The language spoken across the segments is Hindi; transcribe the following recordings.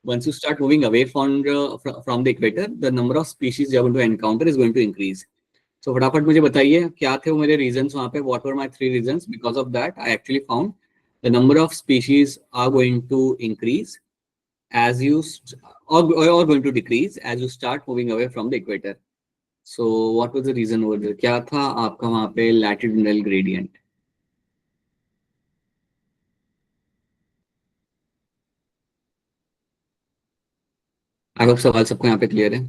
once you start moving away from the equator, the number of species you're going to encounter is going to increase. So फटाफट मुझे बताइए क्या थे वो मेरे reasons वहाँ पे, what were my 3 reasons? Because of that, I actually found the number of species are going to increase as you or going to decrease as you start moving away from the equator. So what was the reason over there? क्या था आपका वहाँ पे latitudinal gradient? आई होप सवाल सबको यहाँ पे क्लियर है,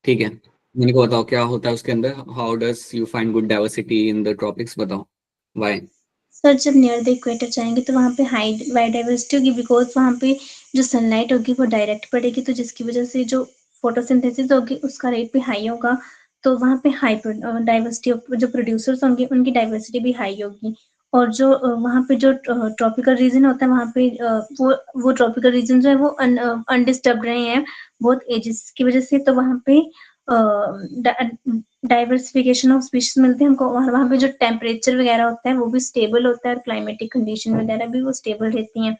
ठीक है। मैंने को बताओ क्या होता है उसके अंदर, how does you find good diversity in the tropics, बताओ व्हाई। सर जब नियर द इक्वेटर जाएंगे तो वहाँ पे हाई बायोडाइवर्सिटी होगी, बिकॉज वहाँ पे जो सनलाइट होगी वो डायरेक्ट पड़ेगी, तो जिसकी वजह से जो फोटोसिंथेसिस होगी उसका रेट भी हाई होगा, तो वहाँ पे हाई डाइवर्सिटी जो प्रोड्यूसर्स होंगे उनकी डाइवर्सिटी भी हाई होगी। और जो वहाँ पे जो ट्रॉपिकल रीजन होता है वहाँ पे वो ट्रॉपिकल रीजन जो है वो अनडिस्टर्ब रहे हैं बहुत एजेस की वजह से, तो वहाँ पे डाइवर्सिफिकेशन ऑफ स्पीशीज मिलते हैं हमको। वहाँ पे जो टेम्परेचर वगैरह होता है वो भी स्टेबल होता है और क्लाइमेटिक कंडीशन वगैरह भी वो स्टेबल रहती हैं,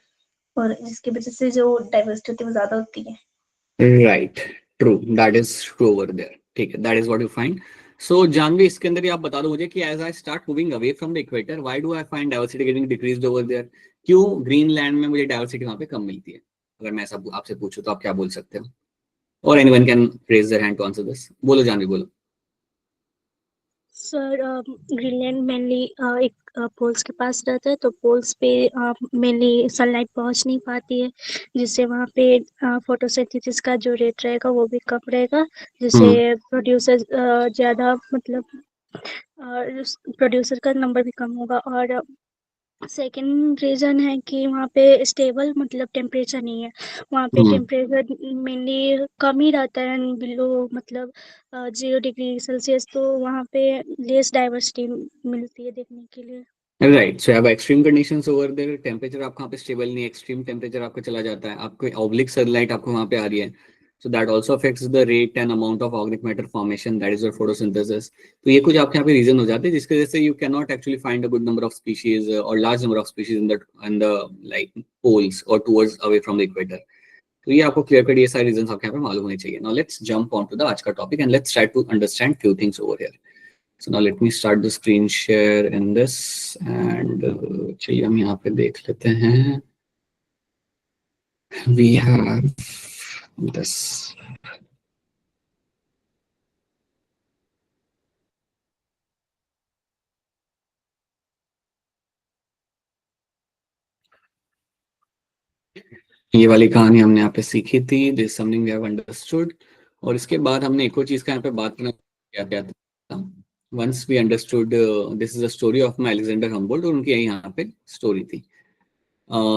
और जिसकी वजह से जो डाइवर्सिटी होती है वो ज्यादा होती है। Right, true, that is true over there, ठीक है, that is what you find. So Janvi इसके अंदर ही आप बता दो मुझे कि as I start moving away from the equator, why do I find diversity getting decreased over there? क्यों ग्रीनलैंड में मुझे डाइवर्सिटी वहां पे कम मिलती है? अगर मैं ऐसा आपसे पूछूं तो आप क्या बोल सकते हो? और anyone can raise their hand to answer this. बोलो जानवी, बोलो। सर ग्रीनलैंड मेनली एक पोल्स के पास रहता है, तो पोल्स पे मेनली सनलाइट पहुंच नहीं पाती है, जिससे वहाँ पे फोटोसिंथेसिस का जो रेट रहेगा वो भी कम रहेगा, जिससे प्रोड्यूसर ज़्यादा मतलब प्रोड्यूसर का नंबर भी कम होगा। और सेकेंड रीज़न है कि वहाँ पे स्टेबल मतलब टेम्परेचर नहीं है, वहाँ पे टेम्परेचर मेनली कम ही रहता है बिलो मतलब 0 डिग्री सेल्सियस, तो वहाँ पे लेस डाइवर्सिटी मिलती है देखने के लिए। Right, so have extreme conditions over there, temperature आपका वहाँ पे स्टेबल नहीं है, एक्सट्रीम टेंपरेचर आपका चला जाता है, आपको ऑब्लिक सनलाइट आपको वहाँ पे आ रही है, so that also affects the rate and amount of organic matter formation, that is your photosynthesis. तो ये कुछ आपके यहाँ पे रीजन हो जाते हैं जिसकी वजह से you cannot actually find a good number of species or large number of species in the like poles or towards away from the equator. तो ये आपको क्लियर कट ये सारे रीजंस आपके यहाँ पे मालूम होने चाहिए। Now let's jump on to the आज का topic and let's try to understand few things over here. So now let me start the screen share in this and चलिए हम यहाँ पे देख लेते हैं। We have this. ये वाली कहानी हमने यहाँ पे सीखी थी, this something we have understood. और इसके बाद हमने एक और चीज का यहाँ पे बात करना क्या था, once we understood this is a story of my Alexander Humboldt, और उनकी यहाँ पे स्टोरी थी।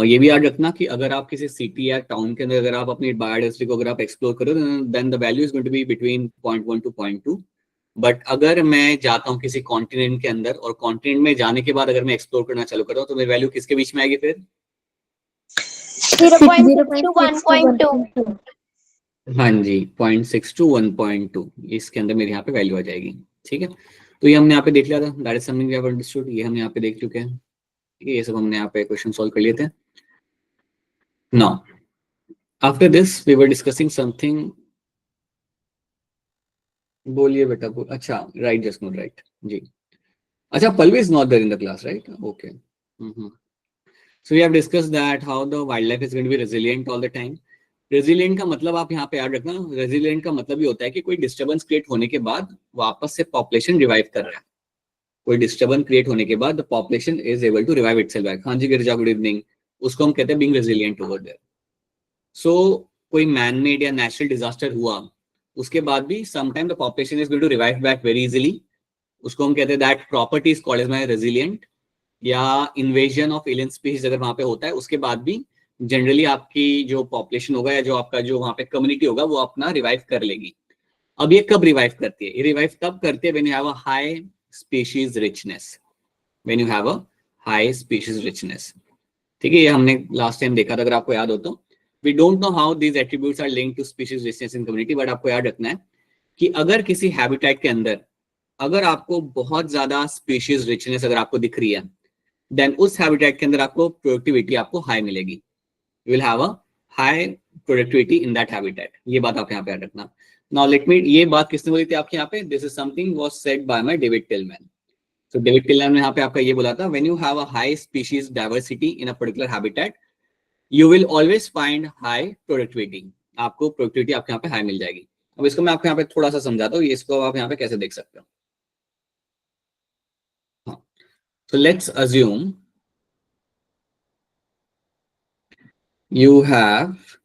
ये भी याद रखना कि अगर आप किसी सिटी या टाउन के अंदर अगर आप अपनी बायोडाइवर्सिटी को अगर आप एक्सप्लोर करो then the value is going to be between 0.1 to 0.2। But अगर मैं जाता हूँ किसी कॉन्टिनेंट के अंदर और कॉन्टिनेंट में जाने के बाद अगर मैं एक्सप्लोर करना चालू करता हूँ तो मेरी वैल्यू किसके बीच में आएगी फिर? 0.6 to 1.2। हाँ जी, 0.6 to 1.2 इसके अंदर मेरे यहाँ पे वैल्यू आ जाएगी, ठीक है। तो ये हमने यहाँ पे देख लिया था, that is something we have understood, ये हम यहाँ पे देख चुके हैं, ठीक है, ये सब हमने यहाँ पे क्वेश्चन सॉल्व कर लिए थे। Now after this we were discussing something, बोलिए बेटा बोल, अच्छा राइट, जस्ट नोट राइट जी, अच्छा Pallavi is not there in the class right, okay. So we have discussed that how the wildlife is going to be resilient all the time. Resilient का मतलब आप यहाँ पे याद रखना, रेजिलिएंट का मतलब ये होता है कि कोई डिस्टर्बेंस क्रिएट होने के बाद वापस से पॉपुलेशन रिवाइव कर रहा है। कोई डिस्टर्बेंस क्रिएट होने के बाद the population is able to revive itself back. हाँ जी गिरिजा, गुड इवनिंग। उसको हम कहते हैं being resilient over there. So कोई मैन मेड या नेचुरल डिजास्टर हुआ उसके बाद भी sometime the population is going to revive back very easily, उसको हम कहते हैं that property is called as my resilient. या इन्वेजन ऑफ एलियन स्पीशीज अगर वहां पे होता है उसके बाद भी जनरली आपकी जो पॉपुलेशन होगा या जो आपका जो वहां पे कम्युनिटी होगा वो अपना रिवाइव कर लेगी। अब ये कब रिवाइव करती है? ये रिवाइव तब करती है when you have a high species richness, when you have a high species richness, ठीक है। ये हमने लास्ट टाइम देखा था अगर आपको याद हो तो। We don't know how these attributes are linked to species richness in community, but आपको याद रखना है कि अगर किसी हैबिटेट के अंदर अगर आपको बहुत ज्यादा स्पीशीज रिचनेस अगर आपको दिख रही है देन उस हैबिटेट के अंदर आपको प्रोडक्टिविटी आपको हाई मिलेगी, you will have a high productivity in that habitat. ये बात आप यहाँ पे याद रखना। नाउ लेट मी, ये बात किसने बोली थी आपके यहाँ पे? This is something was said by my David Tillman. तो डेविड टिलमैन ने यहाँ पे आपका ये बोला था, when you have a high species diversity in a particular habitat you will always find high productivity. आपको प्रोडक्टिविटी आपके यहाँ पे हाई मिल जाएगी। अब इसको मैं आपको यहाँ पे थोड़ा सा समझाता हूँ, इसको आप यहाँ पे कैसे देख सकते हो। हाँ, so let's assume you have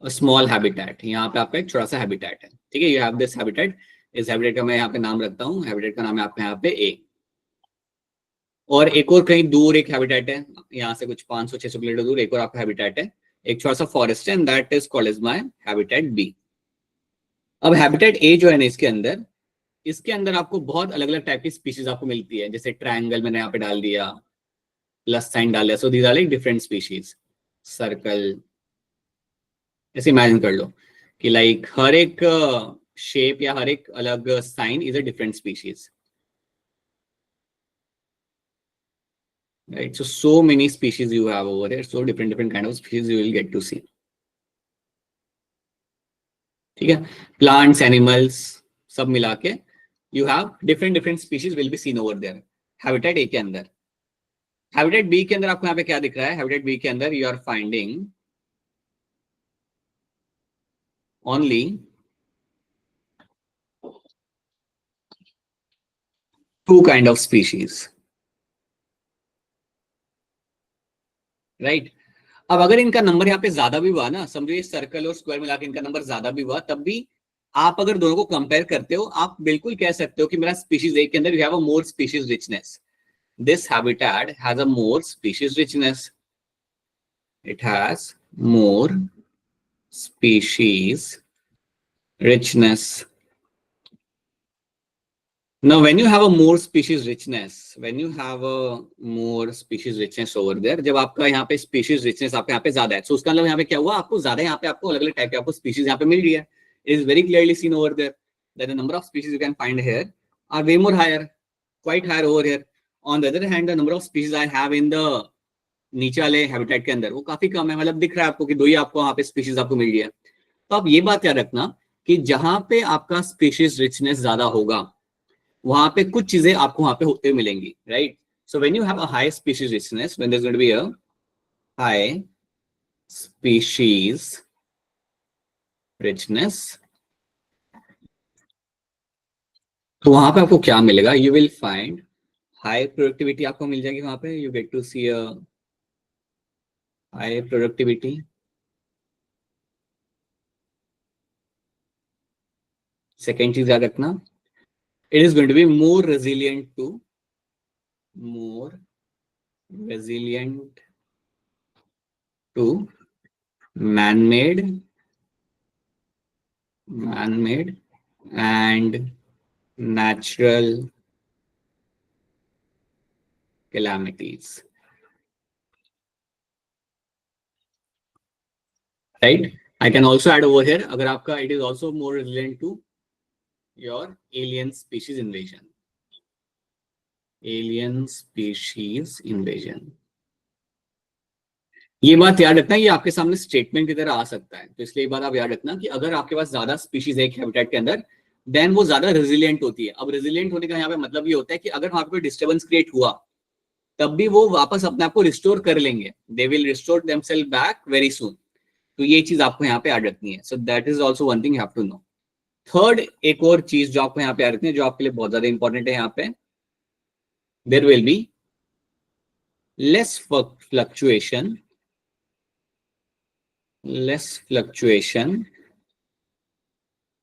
a small habitat। यहाँ पे आपका एक छोटा सा हैबिटेट है, ठीक है। you have this habitat, इस हैबिटेट का मैं यहाँ पे नाम रखता हूँ, हैबिटेट का नाम है आपका यहाँ पे A। और एक और कहीं दूर एक हैबिटेट है, यहाँ से कुछ 500-600 किलोमीटर दूर एक और आपका हैबिटेट है, एक छोटा सा फॉरेस्ट है, and that is called as my habitat B। अब हैबिटेट A जो है ना, इसके अंदर आपको बहुत अलग अलग टाइप की स्पीशीज आपको मिलती है। जैसे ट्रायंगल मैंने यहाँ पे डाल दिया, प्लस साइन डाल दिया, so these are like different species. Circle, ऐसे इमेजिन कर लो कि लाइक हर एक शेप या हर एक अलग sign is a different species, right. So many species you have over here, so different kind of species you will get to see, ठीक है। प्लांट्स, एनिमल्स सब मिला के you have different species will be seen over there habitat A के अंदर। हैबिटेट बी के अंदर आपको यहाँ पे क्या दिख रहा है? हैबिटेट बी के अंदर you are finding only 2 kind of species, right? अब अगर इनका नंबर यहाँ पे ज्यादा भी हुआ ना, समझिए सर्कल और स्क्वायर मिला के इनका नंबर ज्यादा भी हुआ, तब भी आप अगर दोनों को कंपेयर करते हो, आप बिल्कुल कह सकते हो कि मेरा स्पीशीज एक के अंदर you have a more species richness. This habitat has a more species richness, it has more species richness. Now when you have a more species richness, over there, जब आपका यहाँ पे species richness आपके यहाँ पे ज्यादा है, so उसका मतलब यहाँ पे क्या हुआ? आपको ज्यादा यहाँ पे आपको अलग अलग टाइप के आपको species यहाँ पे मिल रही है। It is very clearly seen over there that the number of species you can find here are way more higher, quite higher over here. On the other hand, the number of species I have in the नीचे वाले हैबिटेट के अंदर वो काफी कम है। मतलब दिख रहा है आपको कि 2 ही आपको वहाँ पे स्पीशीज आपको मिल रही है। तो आप ये बात याद रखना कि जहां पे आपका स्पीशीज रिचनेस ज्यादा होगा, वहां पे कुछ चीजें आपको वहां पे होते हुए मिलेंगी, right. So when you have a high species richness, when there is going to be a high species richness, तो वहां पे आपको क्या मिलेगा? You will find high productivity आपको मिल जाएगी वहां पे। You get to see a high productivity. Second चीज याद रखना, it is going to be more resilient to man-made and natural calamities, right? I can also add over here, अगर आपका it is also more resilient to your alien species invasion. ये बात याद रखना, ये आपके सामने स्टेटमेंट की तरह आ सकता है, तो इसलिए बात आप याद रखना कि अगर आपके पास ज्यादा स्पीशीज है एक हैबिटेट के अंदर, देन वो ज्यादा रेजिलिएंट होती है। अब रेजिलिएंट होने का यहाँ पे मतलब ये होता है कि अगर वहां पे डिस्टर्बेंस क्रिएट हुआ, तब भी वो वापस अपने आप को रिस्टोर कर लेंगे। They will restore themselves back very soon. तो ये चीज आपको यहाँ पे याद रखनी है। So that is also one thing you have to know. Third, एक और चीज जो आपको यहाँ पे याद रखनी है, जो आपके लिए बहुत ज्यादा इंपॉर्टेंट है यहाँ पे, there will be less fluctuation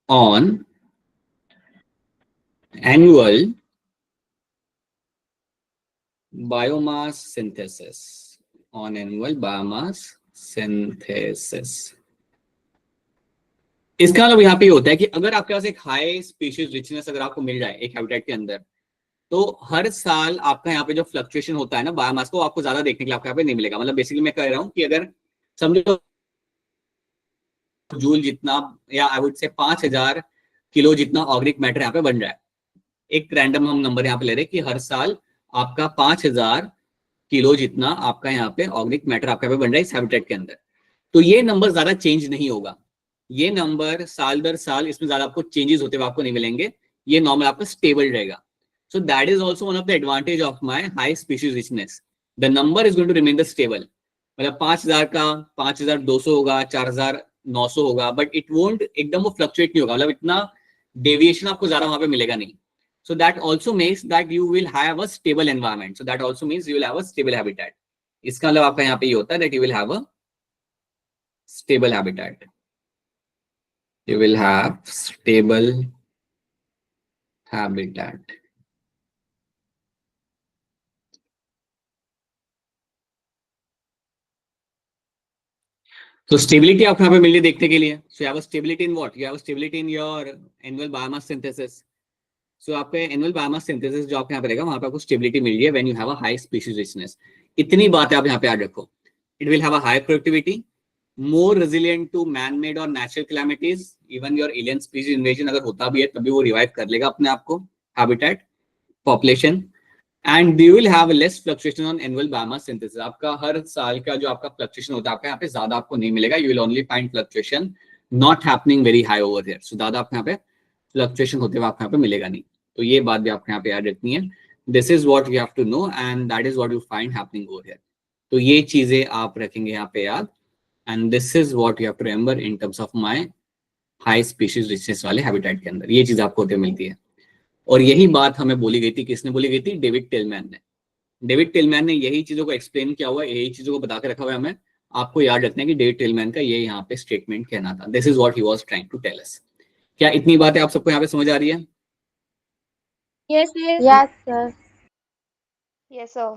on annual biomass synthesis. इसका मतलब यहाँ पे होता है कि अगर आपके पास एक हाई स्पीशीज रिचनेस अगर आपको मिल जाए एक हैबिटेट के अंदर, तो हर साल आपका यहाँ पे जो फ्लक्चुएशन होता है ना बायोमास को, आपको ज्यादा देखने के लिए आपको यहाँ पे नहीं मिलेगा। मतलब बेसिकली मैं कह रहा हूँ कि अगर समझो जूल जितना, या आई वुड से 5000 किलो जितना ऑर्गेनिक मैटर यहाँ पे बन रहा है, एक रैंडम हम नंबर यहाँ पे ले रहे हैं कि हर साल आपका 5000 किलो जितना आपका यहाँ पे ऑर्गेनिक मैटर आपका यहाँ पे बन रहा है इस हैबिटेट के अंदर। तो ये नंबर ज्यादा चेंज नहीं होगा, ये नंबर साल दर साल इसमें ज्यादा आपको चेंजेस होते हुए आपको नहीं मिलेंगे, ये नॉर्मल आपका स्टेबल रहेगा. So that is also one of the advantage of my high species richness. The number is going to remain the stable. मतलब 5000 का 5200 होगा, 4900 होगा, बट इट वोंट एकदम वो फ्लक्चुएट नहीं होगा, मतलब इतना डेविएशन आपको ज्यादा वहां पे मिलेगा नहीं. So that also means that you will have a stable environment. So that also means you will have a stable habitat. इसका मतलब आपका यहाँ पे ये होता है that you will have a stable habitat. You will have stable habitat. So stability आपको यहाँ पे मिल रही है देखने के लिए. So you have a stability in what? You have a stability in your annual biomass synthesis. सो आपके एनुअल बायोमास सिंथेसिस जो आपके यहाँ पे रहेगा वहां पे आपको स्टेबिलिटी मिल रही है when you have a high species richness. इतनी बात आप यहाँ पे याद रखो. It will have a high productivity, more resilient to man made और natural calamities. Even your alien species invasion अगर होता भी है तभी वो रिवाइव कर लेगा अपने आप को, habitat, population. And you will have less fluctuation on annual biomass synthesis. आपका हर साल का जो आपका फ्लक्चुएशन होता है आपका यहाँ पे ज्यादा आपको नहीं मिलेगा. You will only find fluctuation not happening very high over here. So ज्यादा आपको यहाँ पे फ्लक्चुएशन होते हुए आपको यहाँ पे मिलेगा नहीं. तो ये बात भी आपको यहाँ पे याद रखनी है. This is what you have to know and that is what you find happening over here. तो ये चीजें आप रखेंगे यहाँ पे याद. And this is what you have to remember in terms of my high species richness वाले हैबिटेट के अंदर. ये चीज आपको होते मिलती है. और यही बात हमें बोली गई थी. किसने बोली गई थी? डेविड टिलमैन ने. डेविड टिलमैन ने यही चीजों को एक्सप्लेन किया हुआ है, यही चीजों को बता के रखा हुआ है. हमें आपको याद रखना है कि डेविड टिलमैन का ये यहाँ पे स्टेटमेंट कहना था. This is what he was trying to tell us. क्या इतनी बातें आप सबको यहाँ पे समझ आ रही है? Yes, yes. Yes, sir. Yes, sir.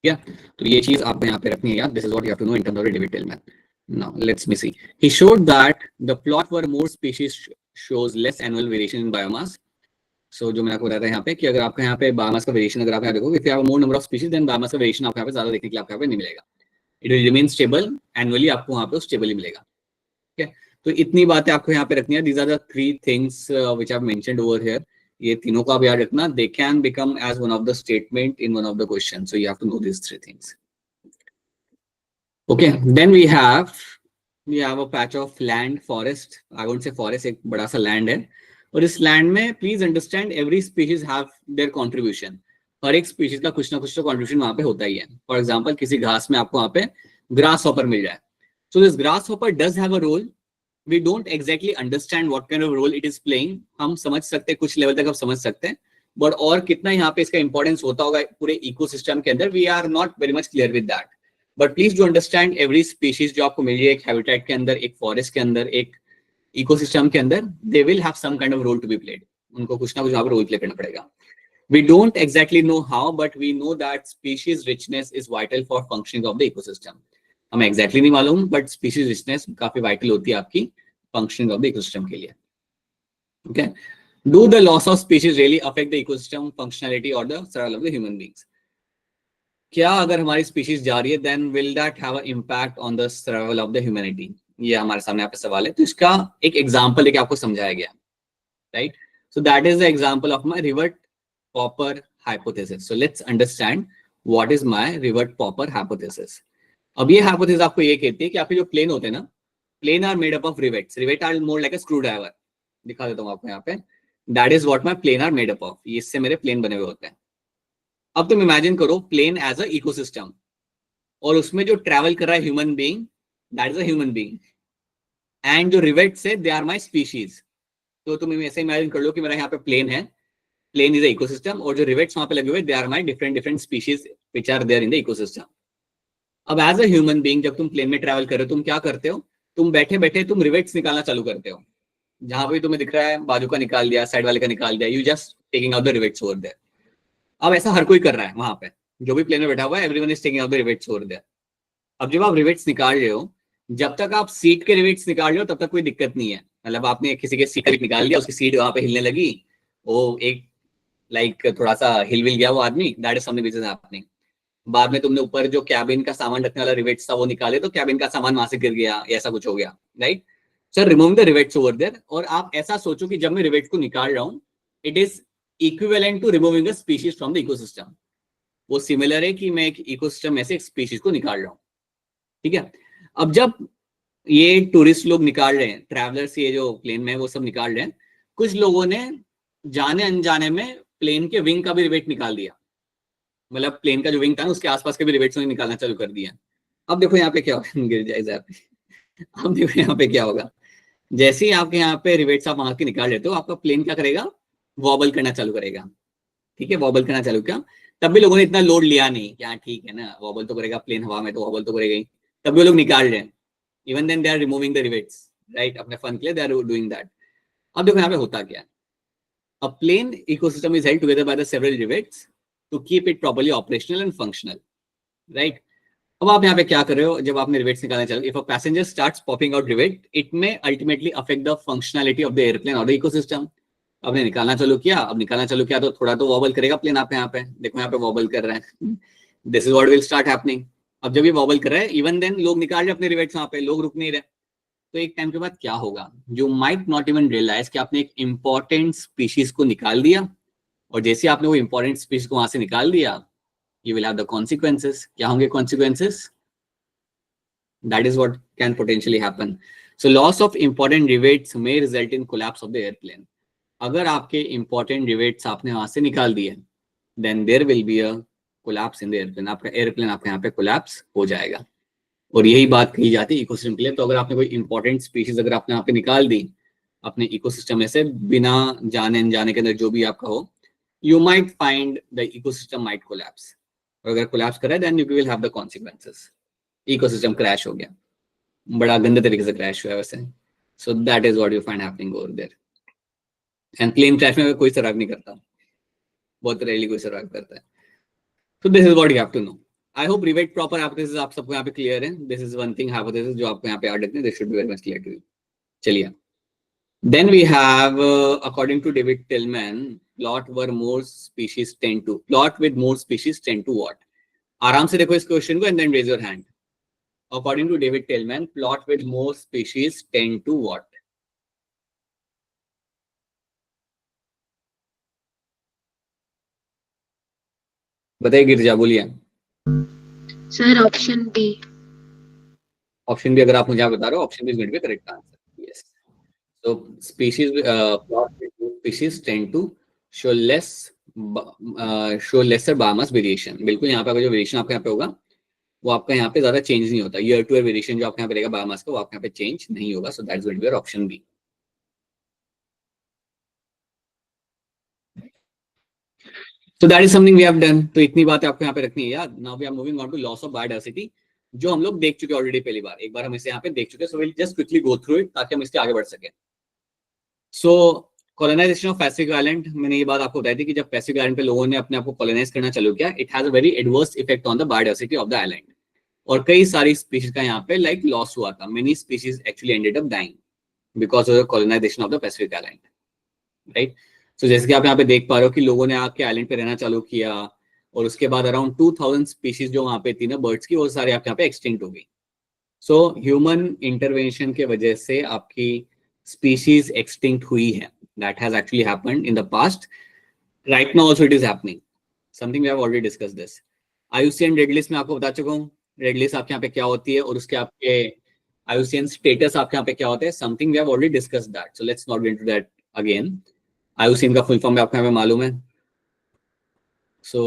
Yeah. तो ये चीज आपको यहाँ पे रखनी है यार. This is what you have to know in terms of David Tilman. Now let's me see. He showed that the plot for more species shows less annual variation in biomass. So जो मैंने आपको बताया था यहाँ पे कि अगर आपका यहाँ पे बायोमास का वेरिएशन अगर आप यहाँ देखो, if you have more number of species then biomass का वेरिएशन आपको यहाँ पे ज्यादा देखने के लिए आपको यहाँ पे नहीं मिलेगा. It will remain stable annually. आपको वहाँ पे स्टेबल ही मिलेगा. ठीक है. तो इतनी बातें आपको यहाँ पे रखनी है. These are the 3 things which I have mentioned over here. ये तीनों का आप याद रखना. They can become as one of the statement in one of the question. So you have to know this 3 things. Okay. Then we have a patch of land, forest. I won't say forest, एक बड़ा सा लैंड है. और इस लैंड में please understand every species have there contribution. हर एक स्पीशीज का कुछ ना कुछ तो कंट्रीब्यूशन वहां पे होता ही है. फॉर एग्जांपल किसी घास में आपको वहां पे ग्रास हॉपर मिल जाए. So this grasshopper does have a role. We don't exactly understand what kind of role it is playing. हम समझ सकते हैं, कुछ लेवल तक हम समझ सकते हैं, बट और कितना यहाँ पे इसका इंपॉर्टेंस होता होगा पूरे इकोसिस्टम के अंदर, we are not very much clear with that. But please do understand every species जो आपको मिल रही है एक हैबिटेट के अंदर, एक फॉरेस्ट के अंदर, एक इकोसिस्टम के अंदर, they will have some kind of role to be played. उनको कुछ ना कुछ यहाँ पे रोल प्ले करना पड़ेगा. We don't exactly know how, but we know that species richness is vital for functioning of the ecosystem. हमें एग्जैक्टली नहीं मालूम, बट स्पीशीज रिचनेस काफी वाइटल होती है आपकी फंक्शनिंग ऑफ द इकोसिस्टम के लिए. Okay. Do the loss of species really affect the ecosystem functionality और the survival of the human beings? क्या अगर हमारी स्पीशीज जा रही है then will that have a impact on the survival of the humanity? ये हमारे सामने यहाँ पे सवाल है. तो इसका एक एग्जांपल लेके आपको समझाया गया. Right. So that is the example of my rivet popper hypothesis. So let's understand what is my rivet popper hypothesis. अब ये हाइपोथेसिस आपको ये कहती है कि आपके जो प्लेन होते हैं ना, plane are made up of rivets. Rivet are more like a screwdriver. दिखा देता हूँ आपको यहाँ पे. That is what my plane are made up of. इससे मेरे प्लेन बने हुए होते हैं. अब तुम इमेजिन करो प्लेन एज अ इकोसिस्टम, और उसमें जो ट्रैवल कर रहा है human being, that is a human being. And जो रिवेट्स है दे आर माय स्पीशीज. तो तुम ऐसे इमेजिन कर लो कि मेरा यहाँ पे प्लेन है, प्लेन इज अ इकोसिस्टम, और जो रिवेट्स वहां पे लगे हुए they are my different species which are there in the ecosystem. अब एज अ ह्यूमन बीइंग जब तुम प्लेन में ट्रैवल कर रहे हो, तुम क्या करते हो? तुम बैठे बैठे तुम रिवेट्स निकालना चालू करते हो. जहां पे तुम्हें दिख रहा है बाजू का निकाल दिया, साइड वाले का निकाल दिया. You just taking out the rivets over there. अब ऐसा हर कोई कर रहा है वहां पे, जो भी प्लेन में बैठा हुआ है, everyone is taking out the rivets over there. अब जब आप रिवेट्स निकाल रहे हो, जब तक आप सीट के रिवेट्स निकाल रहे हो तब तक कोई दिक्कत नहीं है. मतलब आपने किसी के सीट का निकाल लिया, उसकी सीट वहां पे हिलने लगी, वो एक लाइक थोड़ा सा हिल विल गया वो आदमी, that is something which is happening. बाद में तुमने ऊपर जो कैबिन का सामान रखने वाला रिवेट्स था वो निकाले, तो कैबिन का सामान वहां से गिर गया, ऐसा कुछ हो गया. Right. Sir remove the rivets over there. और आप ऐसा सोचो कि जब मैं रिवेट्स को निकाल रहा हूँ, it is equivalent to removing a species from the ecosystem. वो सिमिलर है कि मैं एक इकोसिस्टम में से एक स्पीशीज को निकाल रहा हूँ. ठीक है। अब जब ये टूरिस्ट लोग निकाल रहे हैं, ट्रैवलर्स, ये जो प्लेन में है वो सब निकाल रहे हैं, कुछ लोगों ने जाने अनजाने में प्लेन के विंग का भी रिवेट निकाल दिया, मतलब प्लेन का जो विंग था ना उसके आसपास के भी रिवेट्स उन्हें निकालना चालू कर दिया। अब देखो यहाँ पे क्या होगा, गिर जाए आप। अब देखो यहाँ पे क्या होगा, जैसे ही आपके यहाँ पे रिवेट्स आप वहां के निकाल लेते हो, आपका प्लेन क्या करेगा, वॉबल करना चालू करेगा। ठीक है, वॉबल करना चालू किया, तब भी लोगों ने इतना लोड लिया नहीं, क्या ठीक है ना, वॉबल तो करेगा प्लेन हवा में, तो वॉबल तो करेगा ही, तब भी वो लोग निकाल रहे हैं। Even then they are removing the rivets, right, अपने फन के लिए दे आर डूइंग दैट। अब देखो यहाँ पे होता क्या है, a plane ecosystem is held together by the several rivets to keep it properly operational and functional, right. अब आप यहाँ पे क्या कर रहे हो, जब आपने रिवेट्स निकालने चलो, if a passenger starts popping out rivet, it में ultimately affect the functionality of the airplane और द इकोसिस्टम। आपने निकालना चालू किया, अब निकालना चालू किया तो थोड़ा तो वॉबल करेगा प्लेन, आप यहाँ पे देखो, यहाँ पे वॉबल कर रहे हैं, this is what will start happening. अब जब ये वॉबल कर रहा है, इवन देन लोग निकाल रहे अपने रिवेट्स वहां पे, लोग रुक नहीं रहे, तो एक टाइम के बाद क्या होगा, जो माइट नॉट इवन रियलाइज कि आपने एक इंपॉर्टेंट स्पीशीज को निकाल दिया, और जैसे आपने वो इंपॉर्टेंट स्पीशीज को वहां से निकाल दिया, you will have the consequences. क्या होंगे consequences? That is what can potentially happen. So loss of important rivets may result in collapse of the airplane. अगर आपके important rivets आपने वहां से निकाल दिए, then there will be a collapse in the airplane. आपका एयरप्लेन आपके यहाँ पे collapse हो जाएगा। और यही बात कही जाती है इकोसिस्टम के लिए। तो अगर आपने कोई इंपॉर्टेंट स्पीशीज अगर आपने यहाँ पे निकाल दी अपने इकोसिस्टम में से, बिना जाने अनजाने के अंदर जो भी आपका हो, you might find the ecosystem might collapse. और अगर कोलैप्स कर रहा है, then you will have the consequences. Ecosystem crash हो गया, बड़ा गंदे तरीके से क्रैश हुआ है वैसे। So that is what you find happening over there. And plane crash में कोई सर्वाइव नहीं करता, बहुत रेयरली कोई सर्वाइव करता है। So this is what you have to know. I hope rivet proper hypothesis आप सबको यहाँ पे क्लियर है। This is one thing hypothesis जो आपको यहाँ पे याद रखनी है, this should be very much clear to you. चलिए, then we have according to David Tillman, plot with more species tend to what? आराम से देखो इस क्वेश्चन को and then raise your hand. According to David Tillman, plot with more species tend to what? बताइए गिरजा, बोलिए। Sir option B. Option B अगर आप मुझे बता रहे हो, option B is going to be correct answer. Yes, so species plot with more species tend to show lesser biomass variation. बिल्कुल, यहाँ पे जो वेरिएशन आपके यहाँ पे होगा वो आपका यहाँ पे ज्यादा चेंज नहीं होता। ईयर टू ईयर वेरिएशन जो आपके यहाँ पे रहेगा बायोमास का, वो आपके यहाँ पे चेंज नहीं होगा। So that's going to be option B. So that is something we have done. तो इतनी बातें आपको यहाँ पे रखनी है याद। Now we are moving on to loss of biodiversity, जो हम लोग देख चुके ऑलरेडी पहली बार, एक बार हम इसे यहाँ पे देख चुके। So we'll just quickly go through it ताकि हम इससे आगे बढ़ सके। So colonization of Pacific Island, मैंने ये बात आपको बताई थी कि जब पैसिफिक आइलैंड पे लोगों ने अपने आप को कॉलोनाइज करना चालू किया, it has a very adverse effect on the biodiversity of the island, और कई सारी स्पीशीज का यहाँ पे लाइक लॉस हुआ था। Many species actually ended up dying because of the colonization of the Pacific island, right. So जैसे कि आप यहाँ पे देख पा रहे हो कि लोगों ने आके आइलैंड पे रहना चालू किया, और उसके बाद अराउंड 2000 स्पीशीज जो वहाँ पे थी ना बर्ड्स की, वो सारे आपके यहाँ पे एक्सटिंक्ट हो गई। सो ह्यूमन इंटरवेंशन के वजह से आपकी स्पीशीज एक्सटिंक्ट हुई है। That has actually happened in the past. Right now also it is happening. Something we have already discussed this. IUCN red list में आपको बता चुका हूँ, रेड लिस्ट आपके यहाँ पे क्या होती है और उसके आपके IUCN स्टेटस आपके यहाँ पे क्या होता है। Something we have already discussed that. So let's not get into that again. IUCN का फुल फॉर्म आपको यहाँ पे मालूम है। So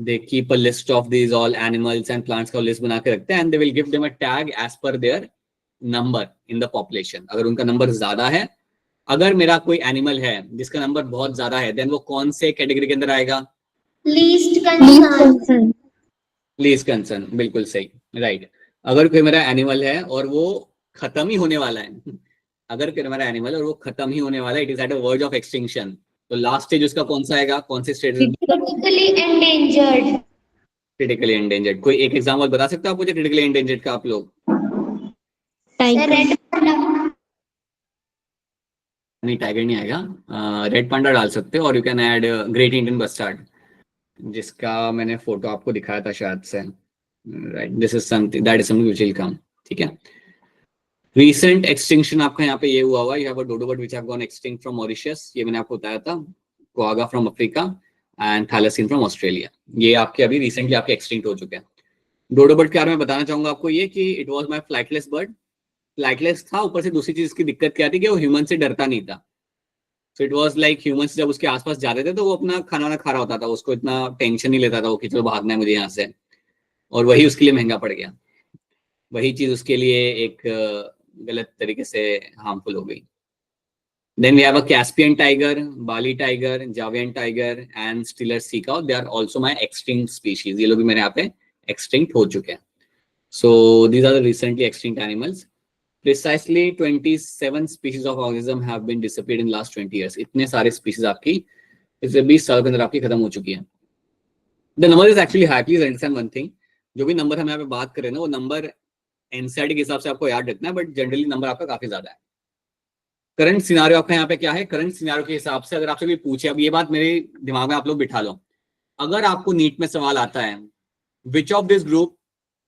they keep a list of these all animals and plants का लिस्ट बना के रखते हैं, and they will give them a tag as per their number in the population. अगर उनका नंबर ज्यादा है, अगर मेरा कोई एनिमल है जिसका नंबर बहुत ज्यादा है, देन वो कौन से कैटेगरी के अंदर आएगा? Least concern. लीस्ट कंसर्न, बिल्कुल सही, राइट। अगर कोई मेरा एनिमल है और वो खत्म ही होने वाला है, अगर कोई मेरा एनिमल और वो खत्म ही होने वाला है, it is at a verge of extinction, तो लास्ट स्टेज उसका कौन सा आएगा? कौन से stage? Critically endangered. Critically endangered. कोई एक एग्जांपल बता सकते हो आप मुझे क्रिटिकली एंडेंजर्ड का आप लोग? नहीं, टाइगर नहीं आएगा, रेड पांडा डाल सकते हो, और you can add great Indian bustard, जिसका मैंने फोटो आपको दिखाया था शायद से, right. This is something that is something which will come, ठीक है। रीसेंट एक्सटिंक्शन आपका यहाँ पे ये हुआ you have a dodo bird which have gone extinct from Mauritius, ये मैंने आपको बताया था, quagga from Africa and thylacine from Australia, ये आपके अभी रिसेंटली आपके एक्सटिंक्ट हो चुके हैं। डोडो बर्ड के बारे में बताना चाहूंगा आपको ये कि it was my flightless bird. Flightless था, ऊपर से दूसरी चीज की दिक्कत क्या थी कि वो ह्यूमन से डरता नहीं था। So it was like humans जब उसके आसपास जाते थे तो वो अपना खाना वाना खा रहा होता था, उसको इतना टेंशन नहीं लेता था वो कि चलो भागना है मुझे यहाँ से, और वही उसके लिए महंगा पड़ गया। वही चीज उसके लिए एक गलत तरीके से हार्मफुल हो गई। Then we have a Caspian tiger, Bali tiger, Javan tiger, and Steller sea cow. They are also my extinct species. ये लोग भी मेरे यहाँ पे extinct हो चुके हैं. So these are the recently extinct animals. Precisely 27 species of organism have been disappeared in last 20 years. इतने सारे species आपकी पिछले 20 साल के अंदर आपकी खत्म हो चुकी है. The number is actually high. Please understand one thing. जो भी नंबर हम यहाँ पे बात कर रहे हैं ना, वो नंबर एनसीईआरटी के हिसाब से आपको याद रखना है, बट जनरली नंबर आपका काफी ज्यादा है. करंट सिनारियो आपका यहाँ पे क्या है? करंट सिनारियो के हिसाब से अगर आपसे भी पूछे, अब ये बात मेरे दिमाग में आप लोग बिठा लो, अगर आपको नीट में सवाल आता है which of this group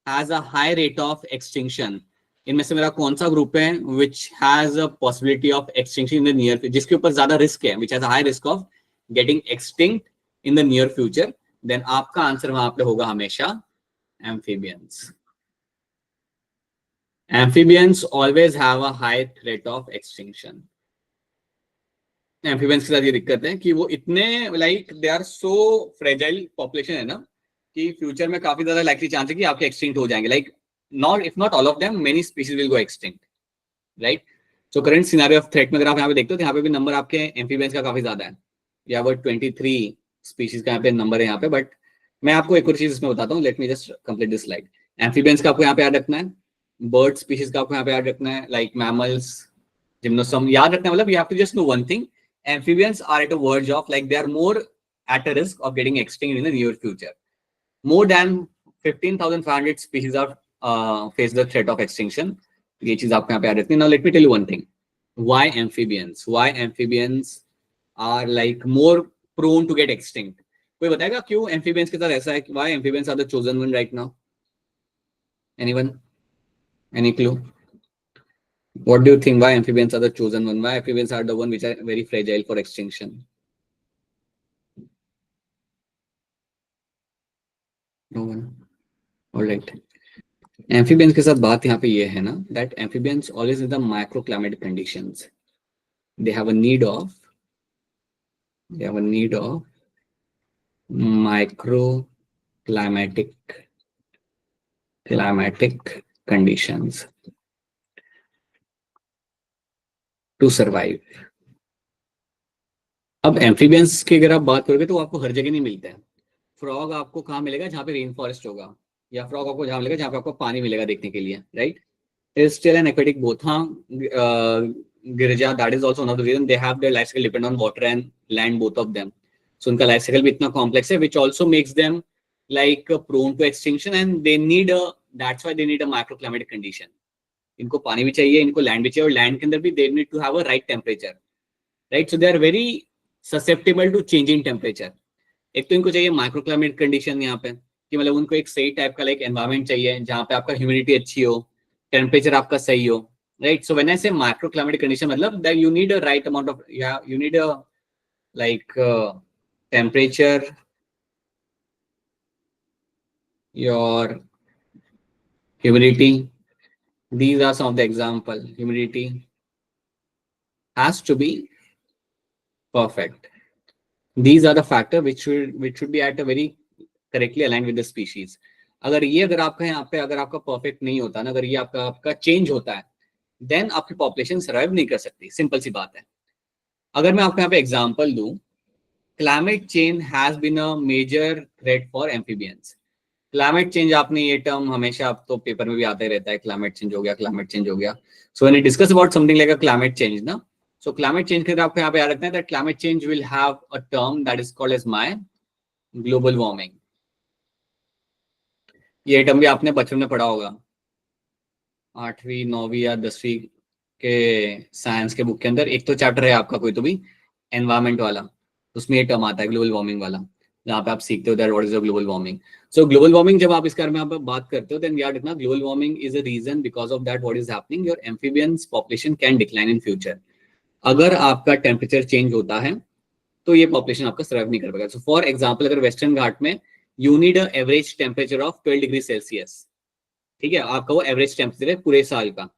has a high rate of extinction, इनमें से मेरा कौन सा ग्रुप है which has a possibility of extinction in the near future, जिसके ऊपर ज्यादा रिस्क है, which has a high risk of getting extinct in the near future, then आपका आंसर वहां पे होगा हमेशा amphibians. Amphibians always have a high rate of extinction. Amphibians के साथ ये दिक्कत है कि वो इतने like they are so fragile population है ना, कि फ्यूचर में काफी ज्यादा लाइकली चांस है कि आपके एक्सटिंक्ट हो जाएंगे. Like not if not all of them, many species will go extinct, right. So current scenario of threat में अगर आप यहाँ पे देखते हो तो यहाँ पे भी नंबर आपके एम्फीबियंस का काफी ज्यादा है. या वो 23 स्पीशीज का यहाँ पे नंबर है यहाँ पे. बट मैं आपको एक और चीज इसमें बताता हूँ. Late me just complete this slide. Amphibians का आपको यहाँ पे याद रखना है, बर्ड स्पीशीज का आपको यहाँ पे याद रखना है, लाइक मैमल्स, जिम्नोसम याद रखना है. मतलब you have to just know one thing, amphibians are at a verge of, like they are more at a risk of getting extinct in the near future. More than 15,500 species are face the threat of extinction. ये चीज आपको यहाँ पे याद रखनी है. Now let me tell you one thing. Why amphibians? Why amphibians are like more prone to get extinct? कोई बताएगा क्यों amphibians के साथ ऐसा है? Why amphibians are the chosen one right now? Anyone? Any clue? What do you think? Why amphibians are the chosen one? Why amphibians are the one which are very fragile for extinction? No one. All right. Amphibians के साथ बात यहाँ पे ये है ना, that amphibians always in the microclimate conditions. They have a need of climatic conditions to survive. अब एम्फीबियंस की अगर आप बात करोगे तो आपको हर जगह नहीं मिलते हैं. फ्रॉग आपको कहाँ मिलेगा? जहाँ पे रेन फॉरेस्ट होगा, या फ्रॉग आपको जहाँ मिलेगा जहाँ पे आपको पानी मिलेगा देखने के लिए, right. Is still an aquatic both. हाँ, Girija, that is also one of the reason they have their life cycle depend on water and land, both of them. So उनका लाइफ साइकिल भी इतना कॉम्प्लेक्स है, which also makes them like prone to extinction, and they need that's why they need a microclimatic condition. इनको पानी भी चाहिए, इनको लैंड भी चाहिए, और लैंड के अंदर भी they need to have a right temperature, right. So they are very susceptible to changing temperature. एक तो इनको चाहिए माइक्रोक्लाइमेट कंडीशन यहाँ पे, कि मतलब उनको एक सही टाइप का लाइक एनवायरनमेंट चाहिए जहाँ पे आपका ह्यूमिडिटी अच्छी हो, टेम्परेचर आपका सही हो, राइट. सो व्हेन आई से माइक्रोक्लाइमेट कंडीशन, मतलब that you need a right amount of, you need a like temperature, your humidity. These are some of the example. Humidity has to be perfect. These are the factor which should be at a very correctly aligned with the species. अगर आपका यहाँ पे अगर आपका परफेक्ट नहीं होता ना, अगर ये आपका चेंज होता है, देन आपकी पॉपुलेशन सर्वाइव नहीं कर सकती. सिंपल सी बात है. अगर मैं आपको यहाँ पे एग्जांपल दूं, climate change has been a major threat for amphibians. Climate change, आपने ये टर्म हमेशा आप तो पेपर में भी आता ही रहता है, क्लाइमेट चेंज हो गया, क्लाइमेट चेंज हो गया. So when we discuss about something like a climate change ना, सो क्लाइमेट चेंज के आपको यहाँ पे याद रखना है that climate change will have a term that is called as my global warming. ये टर्म भी आपने बचपन में पढ़ा होगा, 8वीं 9वीं या 10वीं के साइंस के बुक के अंदर. एक तो चैप्टर है आपका कोई तो भी एनवायरमेंट वाला, उसमें ये टर्म आता है ग्लोबल वार्मिंग वाला, जहाँ पे आप सीखते हो that what is the global warming. So global warming जब आप इसके बारे में आप बात करते हो, देन याद रखना global warming is a reason because of that what is happening, your amphibians population can decline in future. अगर आपका टेम्परेचर चेंज होता है तो ये पॉपुलेशन आपका सर्वाइव नहीं कर पाएगा. सो फॉर एग्जांपल, अगर वेस्टर्न घाट में you need a average temperature of 12 degree Celsius. ठीक है, आपका वो एवरेज टेम्परेचर है पूरे साल का।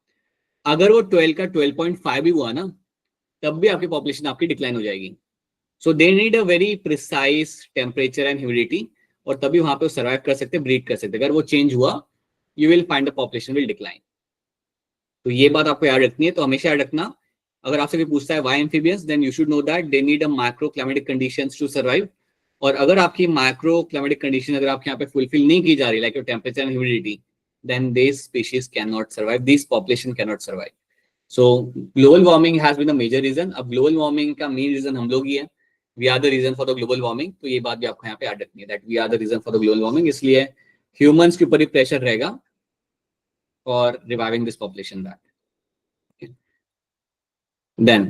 अगर वो 12 का 12.5 भी हुआ ना, तब भी आपकी पॉपुलेशन आपकी डिक्लाइन हो जाएगी। So they need a very precise temperature and humidity, और तभी वहां पे सर्वाइव कर सकते, ब्रीड कर सकते। अगर वो चेंज हुआ, you will find the population will decline. तो ये बात आपको याद रखनी है। तो हमेशा याद रखना, अगर आपसे कोई पूछता है why amphibians, then you should know that they need a micro climatic conditions to survive. और अगर आपकी माइक्रो क्लाइमेटिक कंडीशन अगर आपके यहाँ पे फुलफिल नहीं की जा रही, like your temperature and humidity, then these species cannot survive, these population cannot survive. So global warming has been a major reason. अब global warming का main reason हम लोग ही है, we are the reason for the global warming. तो ये बात भी आपको यहाँ पे याद रखनी है, that we are the reason for the global warming. इसलिए humans के ऊपर ही pressure रहेगा और reviving this population back. Okay. Then,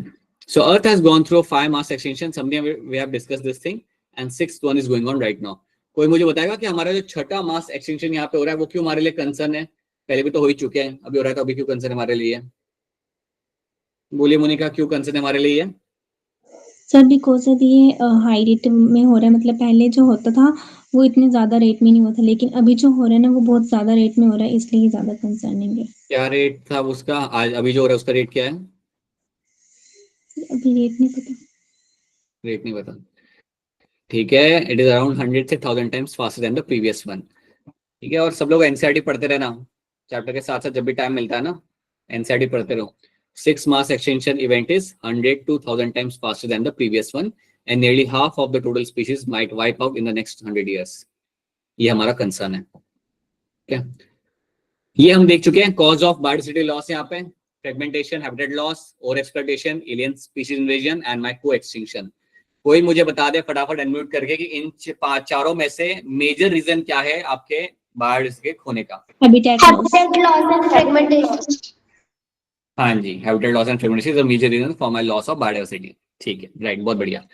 so Earth has gone through 5 mass extinctions. Something we have discussed this thing, and 6th one is going on right now. कोई मुझे बताएगा कि हमारा जो छठा मास एक्सटिंक्शन यहाँ पे हो रहा है वो क्यों हमारे लिए कंसर्न है? पहले भी तो हो ही चुके हैं, अभी हो रहा है, तो अभी क्यों कंसर्न हमारे लिए? बोलिए मोनिका, क्यों कंसर्न हमारे लिए? सर बिकॉज ऑफ ये हाई रेट में हो रहा है, मतलब पहले जो होता था वो इतने ज्यादा रेट में नहीं हुआ था, लेकिन अभी जो हो रहा है ना वो बहुत ज्यादा रेट में हो रहा है, इसलिए ज्यादा कंसर्निंग है। क्या रेट था उसका? आज अभी जो हो रहा है उसका रेट क्या है? अभी रेट नहीं पता। रेट नहीं पता, ठीक है। इट इज अराउंड 100 से 1000 times faster than the previous one. ठीक है, और सब लोग एनसीईआरटी पढ़ते रहना, चैप्टर के साथ साथ जब भी टाइम मिलता है ना, एनसीईआरटी पढ़ते रहो। 6 mass extinction event is 100 to 1000 times faster than the previous one, and nearly half of the total species might wipe out in the next 100 years. ये हमारा कंसर्न है। क्या ये हम देख चुके हैं? कॉज ऑफ बायोडाइवर्सिटी लॉस यहाँ पे fragmentation, habitat loss, over exploitation, alien species invasion and micro extinction. कोई मुझे बता दे फटाफट अनम्यूट करके कि इन चारों में से मेजर रीजन क्या है आपके बायोडाइवर्सिटी के खोने का? Habitat loss. Habitat loss and fragmentation. हाँ जी, habitat loss and fragmentation is a major reason for my loss of biodiversity. ठीक है, राइट, बहुत बढ़िया।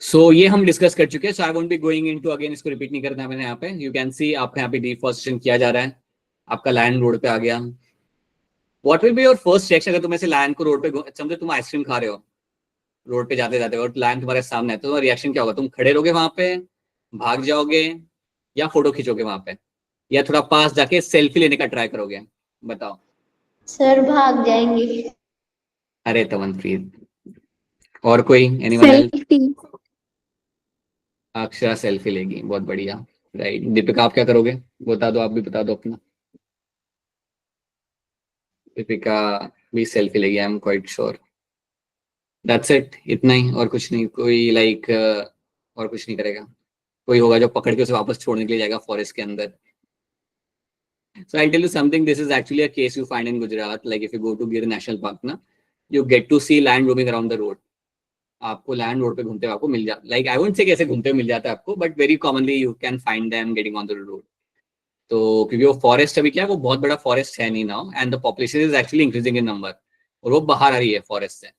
सो ये हम डिस्कस कर चुके हैं, so I won't be going into again, इसको रिपीट नहीं करना है मैंने यहाँ पे। यू कैन सी आपका यहाँ पे डिफॉरेस्टेशन किया जा रहा है, आपका लायन रोड पे आ गया। What will be your first reaction अगर तुम ऐसे लायन को रोड पे, समझो तुम आइसक्रीम खा रहे हो रोड पे जाते जाते और लायन तुम्हारे सामने है, तो तुम्हारा रिएक्शन क्या होगा? तुम खड़े रहोगे वहां पे, भाग जाओगे, या फोटो खींचोगे वहां पे, या थोड़ा पास जाके सेल्फी लेने का ट्राई करोगे? बताओ। सर भाग जाएंगे। अरे तमनप्रीत, और कोई? Anyone else? Selfie. Akshara selfie लेगी, बहुत बढ़िया, राइट। दीपिका आप क्या करोगे? बता दो, आप भी बता दो अपना। दीपिका भी सेल्फी लेगी, I am quite sure. That's it, इतना ही, और कुछ नहीं? कोई लाइक और कुछ नहीं करेगा? कोई होगा जो पकड़ के उसे वापस छोड़ने के लिए जाएगा फॉरेस्ट के अंदर? So I'll tell you something. This is actually a case you find in Gujarat. Like if you go to Gir National Park, na, you get to see lion roaming around the road. आपको लैंड रोड पे घूमते हुए आपको मिल जाता, लाइक आई वोंट से कैसे घूमते हुए मिल जाता है आपको, but very commonly you can find them getting on the road. तो क्योंकि वो फॉरेस्ट अभी क्या है, वो बहुत बड़ा फॉरेस्ट है नहीं now, and the population is actually increasing in number, और वो बाहर आ रही है फॉरेस्ट से।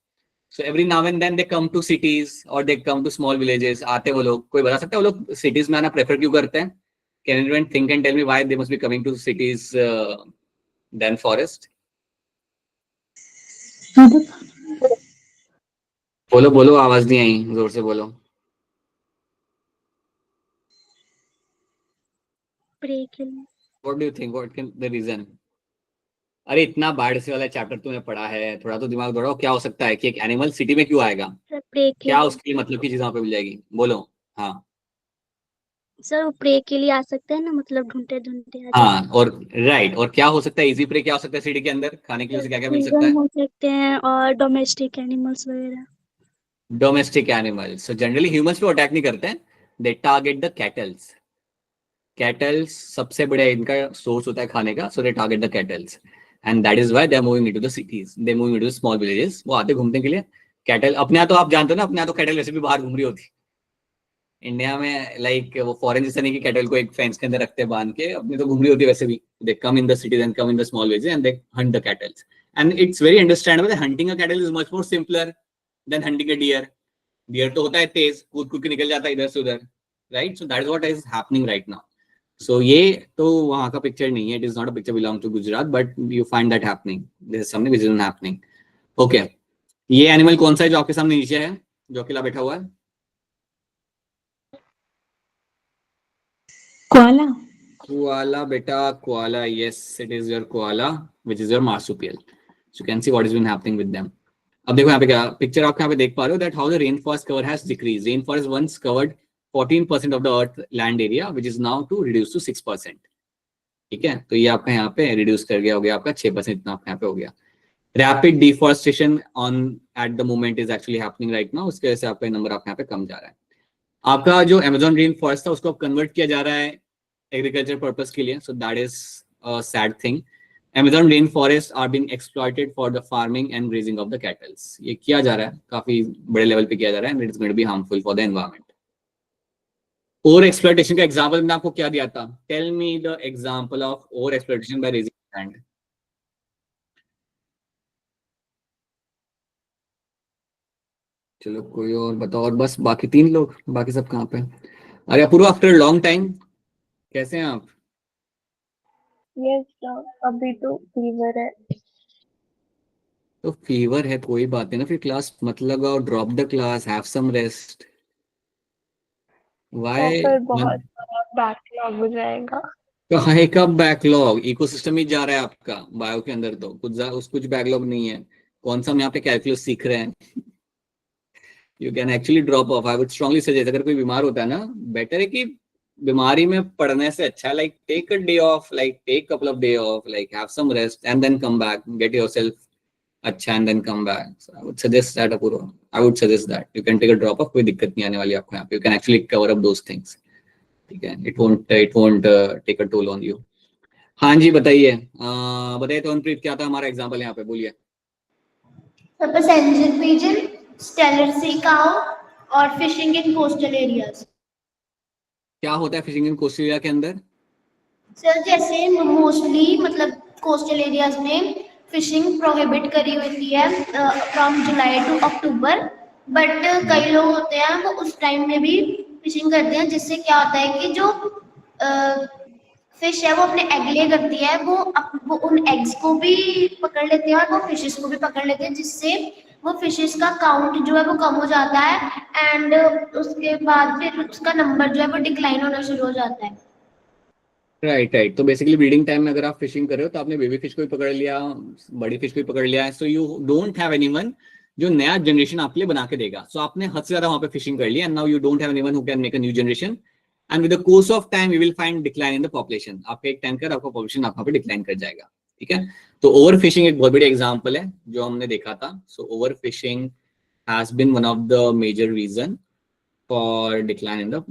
So every now and then they come to cities और they come to small villages. आते वो लोग, कोई बता सकता है वो लोग सिटीज में आना प्रेफर क्यों करते हैं? Can anyone think and tell me why they must be coming to cities than forest? बोलो बोलो, आवाज नहीं आई, जोर से बोलो। प्रे के लिए। What do you think? What can the reason? अरे इतना बायोडाइवर्सिटी वाला चैप्टर तुमने पढ़ा है, थोड़ा तो दिमाग दौड़ाओ। क्या हो सकता है कि एक एनिमल सिटी में क्यों आएगा? सर प्रे के क्या लिए। उसकी मतलब की चीज वहां पे मिल जाएगी? बोलो। हाँ सर वो प्रे के लिए आ सकते हैं ना, मतलब ढूंढते ढूंढते आ जाते हाँ, और राइट, और क्या हो सकता है इजी प्रे? क्या हो सकता है सिटी के अंदर खाने के लिए? उसे क्या क्या मिल सकता है? हो सकते हैं और डोमेस्टिक एनिमल्स वगैरह। Domestic animals. So generally humans पे अटैक नहीं करते हैं, they target the cattles. Cattles सबसे बड़ा इनका सोर्स होता है खाने का, so they target the cattles, and that is why they are moving into the cities, they moving into the small villages. वो आते घूमने के लिए। कैटल अपने यहाँ तो आप जानते हो ना, अपने यहाँ तो कैटल वैसे भी बाहर घूम रही होती इंडिया में, लाइक वो फॉरेन जैसा नहीं कि कैटल को एक फेंस के अंदर रखते बांध के, अपनी तो घूम रही होती है वैसे भी। They come in the cities and come in the small villages and they hunt the cattles, and it's very understandable. Hunting a cattle is much more simpler than hunting a deer. Deer तो होता है तेज, कूद कूद के निकल जाता है इधर से उधर, right? So that is what is happening right now. So ये तो वहां का पिक्चर नहीं है, it is not a picture belong to Gujarat, but you find that happening, this is something which is happening. Okay, ये एनिमल कौन सा है जो आपके सामने नीचे है, जो अकेला बैठा हुआ है? Koala. Koala beta, koala, yes, it is your koala, which is your marsupial. So you can see what has been happening with them. अब देखो यहाँ पे क्या पिक्चर आप यहाँ पे देख पा रहे हो, that how the rainforest cover has decreased. Rainforest once covered 14% of the earth land area, which is now to reduce to 6%. ठीक है, तो ये आपका यहाँ पे रिड्यूस कर गया, हो गया आपका 6%, इतना आपका यहाँ पे हो गया. Rapid deforestation on at the moment is actually happening right now, उसके वजह से आपका नंबर आपका यहाँ पे कम जा रहा है. आपका जो अमेजोन रेन फॉरेस्ट था उसको अब कन्वर्ट किया जा रहा है एग्रीकल्चर पर्पस के लिए, सो that is a sad thing. Amazon rainforests are being exploited for the farming and grazing of the cattle. ये किया जा रहा है, काफी बड़े लेवल पे किया जा रहा है, and it is going to be harmful for the environment. Over exploitation का एग्जांपल मैंने आपको क्या दिया था? Tell me the example of over exploitation by raising land. चलो कोई और बताओ, और बस बाकी 3 लोग, बाकी सब कहाँ पे? अरे अपूर्व, आफ्टर लॉन्ग टाइम कैसे हैं आप? यस सर, अभी तो फीवर है. तो फीवर है कोई बात नहीं ना, फिर क्लास मत लगाओ, drop the class, have some rest. Why? फिर बहुत बड़ा बैकलॉग हो जाएगा. कहाँ का बैकलॉग? इकोसिस्टम ही जा रहा है आपका बायो के अंदर, तो कुछ बैकलॉग नहीं है. कौन सा हम यहाँ पे कैलकुलस सीख रहे हैं? You can actually drop of. I would strongly suggest, अगर कोई बीमार होता है ना, बेटर है कि बीमारी में पढ़ने से अच्छा like take a day off, like take couple of day off, like have some rest and then come back, get yourself अच्छा and then come back. I would suggest that Apoorv, I would suggest that you can take a drop off. कोई दिक्कत नहीं आने वाली आपको यहाँ पे, you can actually cover up those things. ठीक है, it won't take a toll on you. हाँ जी बताइए, बताइए तो अनप्रीत, क्या था हमारा एग्जांपल यहाँ पे, बोलिए. passenger pigeon, stellar sea cow और fishing in coastal areas. क्या होता है फिशिंग इन कोस्टल एरिया के अंदर? सर जैसे मोस्टली मतलब कोस्टल एरियाज में फिशिंग प्रोहिबिट करी होती है from July to October, but कई लोग होते हैं वो उस टाइम में भी फिशिंग करते हैं, जिससे क्या होता है कि जो फिश है वो अपने एग ले करती है, वो उन एग्स को भी पकड़ लेते हैं और वो फिशेस को भी पकड़ लेते हैं, जिससे वो फिशेस का काउंट जो है वो कम हो जाता है एंड उसके बाद फिर उसका नंबर जो है वो डिक्लाइन होना शुरू हो जाता है. राइट. तो बेसिकली ब्रीडिंग टाइम में अगर आप फिशिंग कर रहे हो तो आपने बेबी फिश को भी पकड़ लिया, बड़ी फिश को भी पकड़ लिया है, so you don't have anyone जो नया जनरेशन आपके लिए बना के देगा. सो आपने हद से ज्यादा वहां पे फिशिंग कर लिया, and now you don't have anyone who can make a new generation, and with the course of time you will find decline in the population. आपका एक टाइम कर आपका पॉपुलेशन आपका पे डिक्लाइन कर जाएगा. ठीक है, तो ओवर फिशिंग एक बहुत बड़ी एग्जांपल है जो हमने देखा था. So over fishing has been one of the major reason for decline in the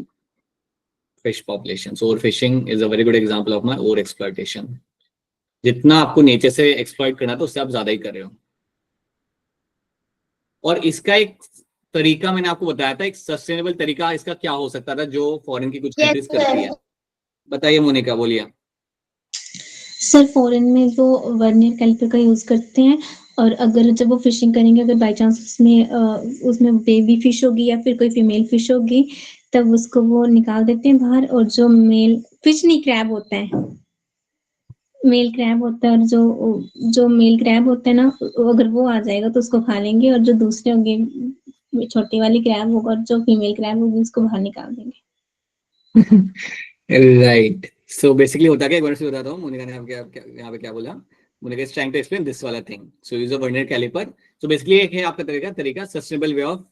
fish population. So overfishing is a very good example of my over exploitation. जितना आपको नेचर से एक्सप्लॉइट करना था उससे आप ज्यादा ही कर रहे हो. और इसका एक तरीका मैंने आपको बताया था, एक सस्टेनेबल तरीका इसका क्या हो सकता था जो फॉरेन की कुछ कंट्रीज करती है. बताइए मोनिका, बोलिए. सर फॉरेन में वो वर्नियर कैलिपर का यूज करते हैं, और अगर जब वो फिशिंग करेंगे, अगर बाय चांस उसमें बेबी फिश होगी या फिर कोई फीमेल फिश होगी, तब उसको वो निकाल देते हैं बाहर, और जो मेल फिश नहीं क्रैब होता है, मेल क्रैब होता है, और जो मेल क्रैब होता है ना, अगर वो आ जाएगा तो उसको खा लेंगे, और जो दूसरे होंगे छोटी वाली क्रैब होगा और जो फीमेल क्रैब होगी उसको बाहर निकाल देंगे. राइट. सो बेसिकली होता क्या, एक बार से बताता हूँ. मोनिका ने यहाँ पे क्या बोला, Monika is trying to explain this वाला thing. So use a vernier caliper. So basically एक है आपका तरीका सस्टेनेबल वे ऑफ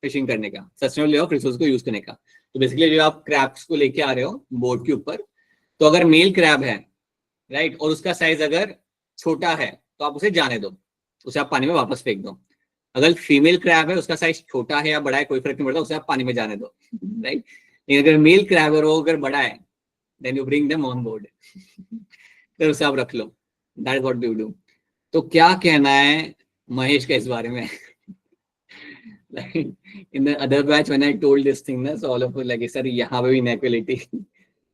फिशिंग करने का, सस्टेनेबल वे ऑफ रिसोर्स को यूज करने का. तो बेसिकली जो आप क्रैब्स को लेके आ रहे हो बोर्ड के ऊपर, तो अगर मेल क्रैब है राइट, और उसका साइज अगर छोटा है तो आप उसे जाने दो, उसे आप पानी में वापस फेंक दो. अगर फीमेल क्रैब है, उसका साइज छोटा है या बड़ा है, कोई फर्क नहीं पड़ता, उसे आप पानी में जाने दो. राइट. लेकिन अगर मेल क्रैब है वो अगर बड़ा है, then you bring them on board. फिर उसे आप रख लो. That is what you do. तो क्या कहना है महेश का इस बारे में? In the other batch when I told this thing, so all of you like, sir, यहाँ पे भी inequality,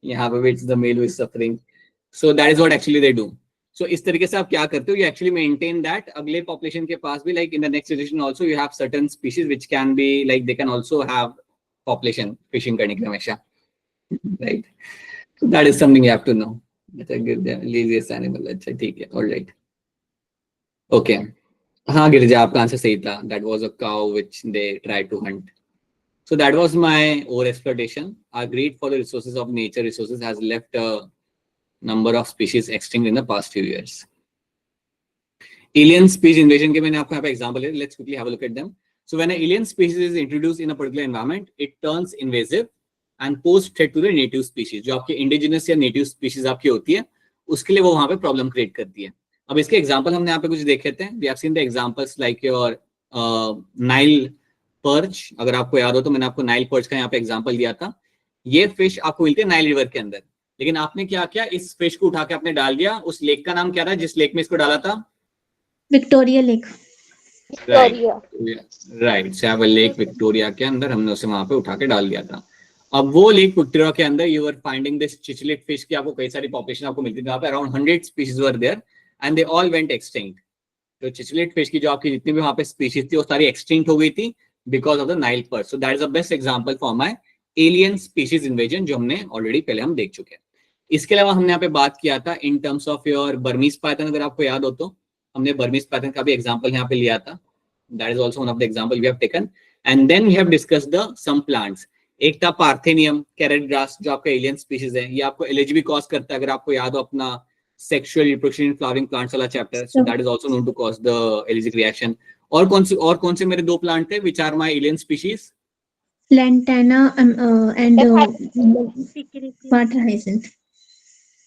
यहाँ पे भी it's the male who is suffering. So that is what actually they do. So इस तरीके से आप क्या करते हो? You actually maintain that अगले population के पास भी, like in the next generation also, you have certain species which can be like they can also have population fishing करने के लिए हमेशा, right? So that is something you have to know. That's a good laziest animal. अच्छा ठीक है, all right. Okay. हाँ गिरिजा, आपका आंसर सही था. That was a cow which they tried to hunt. So that was my over exploitation. Our greed for the resources of nature resources has left a number of species extinct in the past few years. Alien species invasion के मैंने आपको यहाँ पे example है. Let's quickly have a look at them. So when an alien species is introduced in a particular environment, it turns invasive and pose threat to the native species. जो आपके indigenous या native species आपकी होती है, उसके लिए वो वहाँ पे problem create करती है. अब इसके example हमने यहाँ पे कुछ देखे थे. We have seen the examples like your Nile perch. अगर आपको याद हो तो मैंने आपको Nile perch का यहाँ पे example दिया था. ये fish आपको मिलती है Nile river के अंदर. लेकिन आपने क्या किया, इस fish को उठा के आपने डाल दिया. उस lake का नाम क्या था जिस lake में इसको डाला था? Victoria lake. राइट, सैवल लेक विक्टोरिया के अंदर हमने उसे वहां पे उठा के डाल दिया था. अब वो लेक विक्टोरिया के अंदर you are finding this cichlid fish की आपको कई सारी पॉपुलेशन आपको मिलती थी. वहां पे around 100 species were there and they all went extinct. तो चिचलेट फिश की जो आपकी जितनी भी वहां पे स्पीशीज थी वो सारी एक्सटिंक्ट हो गई थी because of the Nile perch. So that is the best example for my alien species invasion जो हमने ऑलरेडी पहले हम देख चुके हैं. इसके अलावा हमने यहाँ पे बात किया था इन terms of your Burmese Python. अगर आपको याद हो तो हमने बर्मीज पैटर्न का भी एग्जांपल यहाँ पे लिया था. That is also one of the example we have taken and then we have discussed the some plants. एक था पार्थेनियम कैरेट ग्रास जो आपका एलियन स्पीशीज है. ये आपको एलएचबी कॉज करता है. अगर आपको याद हो अपना sexual reproduction in flowering plants वाला chapter, so that is also known to cause the allergic reaction. और कौन से मेरे दो प्लांट थे which are my alien species? Lantana and water hyacinth.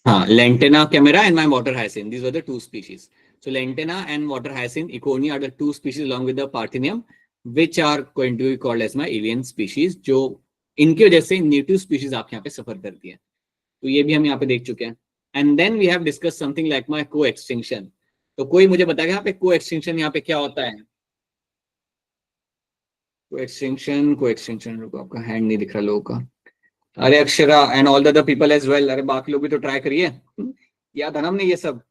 Lantana camera and my water hyacinth. These were the two species. So Lantana and water hyacinth Econia are the two species along with the Parthenium, which are going to be called as my alien species. जो इनकी वजह से native species आपके यहाँ पे सफर करती है. तो ये भी हम यहाँ पे देख चुके हैं. And then we have discussed something like my co-extinction. तो कोई मुझे बताएगा यहाँ पे co-extinction यहाँ पे क्या होता है? Co-extinction रुको, आपका हैंड नहीं दिख रहा लोगों का. अरे Akshara and all the other people as well. अरे बाकी लोग भी तो ट्राई करिए. याद है ना हमने ये सब?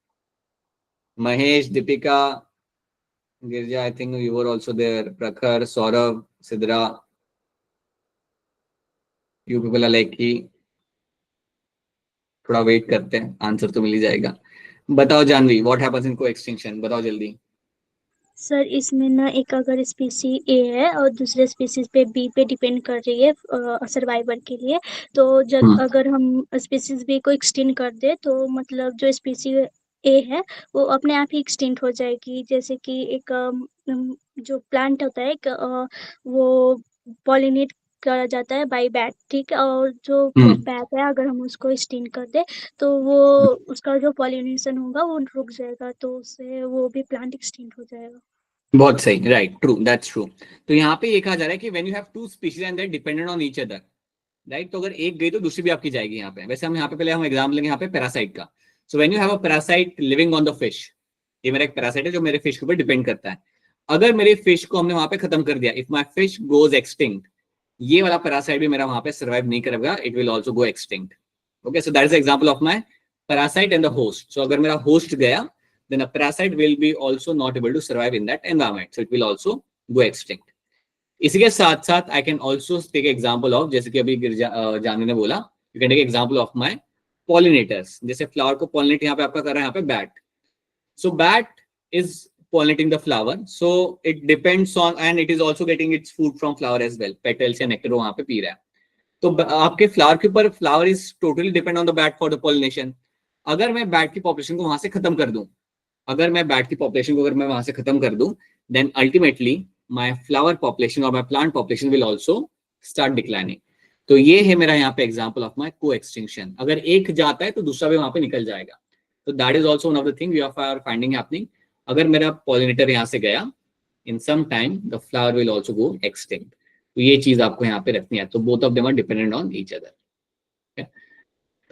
Mahesh, Deepika, Girija, I think you were also there, Prakhar, Saurabh, Sidra, you people are like कि थोड़ा वेट करते हैं, आंसर तो मिल ही जाएगा. बताओ जानवी, व्हाट हैपेंस इन को एक्सटिंक्शन? बताओ जल्दी. सर इसमें ना एक अगर स्पीसी ए है और दूसरे स्पीसीज पे बी पे डिपेंड कर रही है सर्वाइवल के लिए, तो जब अगर हम स्पीसीज बी को एक्सटेंड कर दे तो मतलब जो स्पीसी ए है वो अपने आप ही एक्सटेंड हो जाएगी. जैसे कि एक जो प्लांट होता है वो पॉलिनेट करा जाता है बाय बैट, ठीक है, और जो बैट है अगर हम उसको एक्सटेंड कर दे तो वो उसका जो पॉलिनेशन होगा वो रुक जाएगा, तो उससे वो भी प्लांट एक्सटेंड हो जाएगा. बहुत सही, राइट, ट्रू, दैट्स ट्रू. तो यहाँ पे ये कहा जा रहा है कि when you have two species and they dependent on each other, right, तो अगर एक गई तो दूसरी भी आपकी जाएगी. यहाँ पे वैसे हम यहाँ पे पहले हम एग्जाम लेंगे यहाँ पे पैरासाइट का. सो when you have a parasite living on the fish, ये मेरा एक पैरासाइट है जो मेरे फिश के ऊपर डिपेंड करता है. अगर मेरे फिश को हमने वहां पे खत्म कर दिया, if my fish goes extinct, ये वाला पैरासाइट भी मेरा वहां पे सर्वाइव नहीं करेगा, it will also go extinct. Okay, so that is example of my parasite and the host. सो अगर मेरा होस्ट गया, then a parasite will be also not able to survive in that environment, so it will also go extinct. इसी के साथ साथ I can also take example of, जैसे कि अभी जानवी ने बोला, you can take example of my pollinators. जैसे flower को pollinate यहाँ पे आपका कर रहा है यहाँ पे bat. So bat is pollinating the flower, so it depends on, and it is also getting its food from flower as well. Petals या nectar वहाँ पे पी रहा है. तो आपके flower के ऊपर flower is totally depend on the bat for the pollination. अगर मैं bat की population को वहां से खत्म कर दूं, अगर मैं बैट की पॉपुलेशन को अगर मैं वहां से खत्म कर दूं, then ultimately my flower population और my plant population will also start declining. तो ये है मेरा यहाँ पे example of my coextinction. अगर एक जाता है तो दूसरा भी वहां पे निकल जाएगा. तो that is also one of the thing we are finding happening. अगर मेरा पॉलिनेटर यहाँ से गया, in some time the flower will also go extinct. तो ये चीज आपको यहाँ पे रखनी है. तो both of them are dependent on each other.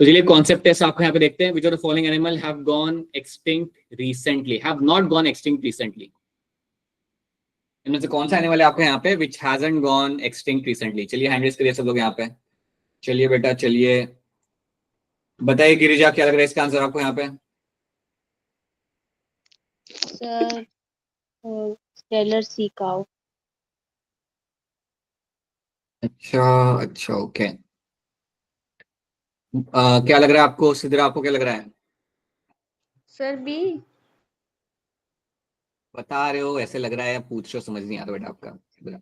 तो चलिए कॉन्सेप्ट टेस्ट आपको यहाँ पे देखते हैं. Which of the following animal have gone extinct recently, have not gone extinct recently? इनमें से कौन सा एनिमल है आपके यहाँ पे विच हैजंट गॉन एक्सटिंक्ट रिसेंटली? चलिए हैंड रेज करिए सब लोग यहाँ पे. चलिए बेटा चलिए, बताइए गिरिजा क्या लग रहा है इसका आंसर आपको यहाँ पे? Sir Steller sea cow. अच्छा ओके. क्या लग रहा है आपको सिद्रा, आपको क्या लग रहा है? Sir B. बता रहे हो ऐसे लग रहा है, पूछ रहे हो, समझ नहीं आ रहा बेटा आपका.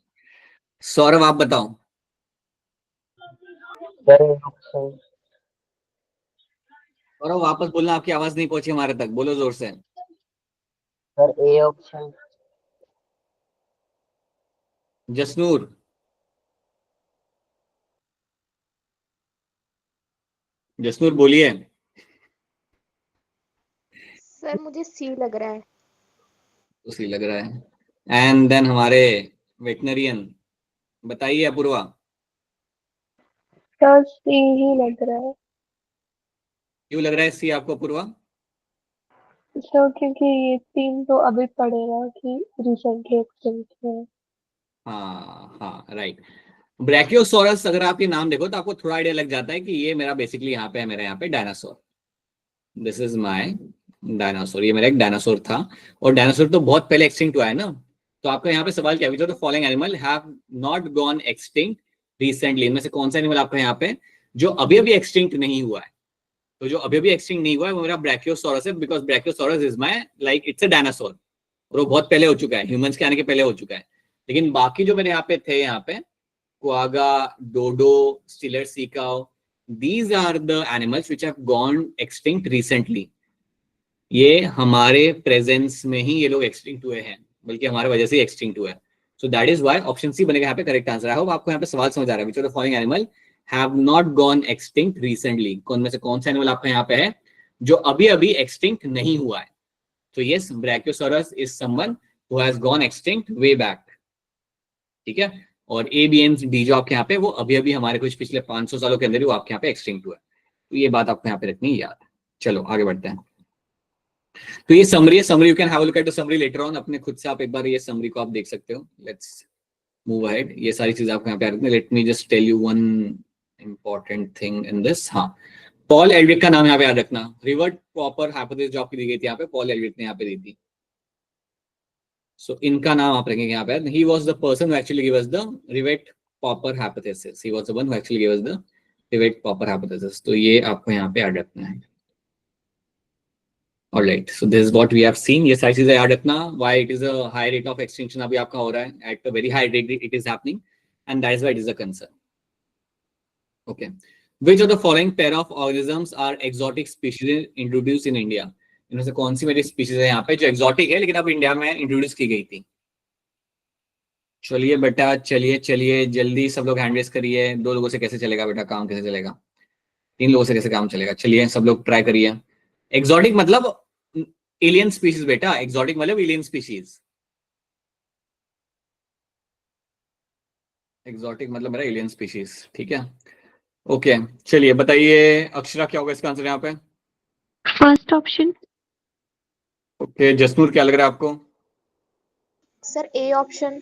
सौरभ आप बताओ. Sir A option. और वापस बोलना, आपकी आवाज नहीं पहुंची हमारे तक, बोलो जोर से। Sir A option. Jasnoor, Jasnoor बोलिए। सर मुझे सी लग रहा है। उसी लग रहा है। एंड देन हमारे वेटनरियन, बताइए अपूर्वा। सर सी ही लग रहा है। क्यों लग रहा है सी आपको अपूर्वा? सर क्योंकि ये 3 तो अभी पड़ेगा कि रिसेंटली एक्सटिंक्ट है। हाँ हाँ राइट। ब्रैकियोसॉरस अगर आप ये नाम देखो तो आपको थोड़ा आइडिया लग जाता है कि ये मेरा बेसिकली यहाँ पे है, मेरे यहाँ पे dinosaur. This is my dinosaur, ये मेरा एक डायनासोर था। और डायनासोर तो बहुत पहले एक्सटिंक्ट हुआ है ना। तो आपका यहाँ पे सवाल क्या है, the following animal have not gone extinct recently, इनमें से कौन सा एनिमल आपका यहाँ पे जो अभी अभी एक्सटिंक्ट नहीं हुआ है? तो जो अभी अभी एक्सटिंक्ट नहीं हुआ है वो मेरा ब्रैकियोसॉरस है, because brachiosaurus is my like it's a dinosaur, और वो बहुत पहले हो चुका है, ह्यूमंस के आने के पहले हो चुका है। लेकिन बाकी जो मेरे यहाँ पे थे, यहाँ पे quagga, dodo, Steller sea cow, these are the animals which have gone extinct recently. ये हमारे प्रेजेंस में ही ये लोग एक्सटिंक्ट हुए हैं, बल्कि हमारे वजह से एक्सटिंक्ट हुआ है। So that is why option C बनेगा यहाँ पे करेक्ट आंसर। आई होप आपको यहाँ पे सवाल समझ आ रहा है। Which of the following animal have not gone extinct recently, कौन में से कौन सा एनिमल आपका यहाँ पे है जो अभी अभी एक्सटिंक्ट नहीं हुआ है? तो yes, brachiosaurus is someone who has gone extinct way back. ठीक है। और ए बी एन डी जो आपके यहाँ पे वो अभी अभी हमारे कुछ पिछले 500 सालों के अंदर ही वो आपके यहाँ पे एक्सटिंक्ट हुआ है। तो ये बात आपको यहाँ पे रखनी याद है। चलो आगे बढ़ते हैं। तो ये समरी है, summary you can have a look at the summary later on, अपने खुद से आप एक बार ये समरी को आप देख सकते हो। Let's move ahead. ये सारी चीजें आपको यहाँ पे रखनी है। Let me just tell you one important thing in this. हाँ, पॉल एल्ड्रिक का नाम यहाँ पे याद रखना। रिवर्ट प्रॉपर हाइपोथेसिस जो आपकी दी गई थी यहाँ पे, पॉल एल्ड्रिक ने यहाँ पे दी थी। सो इनका नाम आप रखेंगे यहाँ पे। He was the person who actually give us the revert proper hypothesis. He was the one who actually give us the revert proper hypothesis. तो ये आपको यहाँ पे याद रखना है। Alright, so this is what we have seen. ये सारी चीजें याद रखना। Why it is a high rate of extinction अभी आपका हो रहा है, at a very high rate it is happening, and that is why it is a concern. Okay, which of the following pair of organisms are exotic species introduced in India? इनमें से कौन सी मेरी स्पीशीज है यहाँ पे जो एक्सोटिक है लेकिन अब इंडिया में इंट्रोड्यूस की गई थी? चलिए बेटा, चलिए चलिए जल्दी सब लोग हैंड रेस करिए। 2 लोगों से कैसे चलेगा बेटा, काम कैसे चलेगा? 3 लोगों से कैसे काम चलेगा? चलिए सब लोग ट्राई करिए। एक्सोटिक मतलब एलियन स्पीशीज बेटा, एक्सोटिक मतलब एलियन स्पीशीज। एक्सोटिक मतलब मेरा एलियन स्पीशीज। ठीक है, ओके। चलिए बताइए अक्षरा, क्या होगा इसका आंसर यहाँ पे? First option. ओके, जसनूर क्या लग रहा है आपको? Sir A option.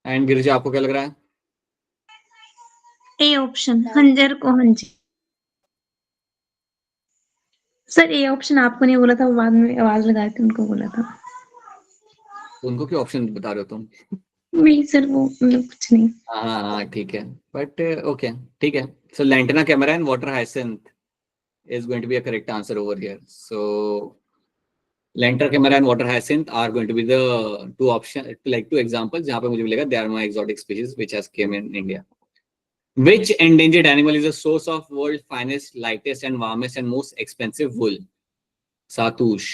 And Girija आपको क्या लग रहा है? ए ऑप्शन, हंजर को हंजी। सर ए ऑप्शन आपको नहीं बोला था, बाद में आवाज लगा के उनको बोला था। उनको क्यों ऑप्शन बता रहे हो तुम? नहीं सर, वो मतलब कुछ नहीं। हाँ हाँ ठीक है, बट ओके ठीक है। So lantana camera and water hyacinth is going to be a correct answer over here. So lantern camera and water hyacinth are going to be the two option, like 2 examples जहाँ पे मुझे मिलेगा they are my exotic species which has came in India. Which endangered animal is the source of world's finest, lightest and warmest and most expensive wool? सातूश।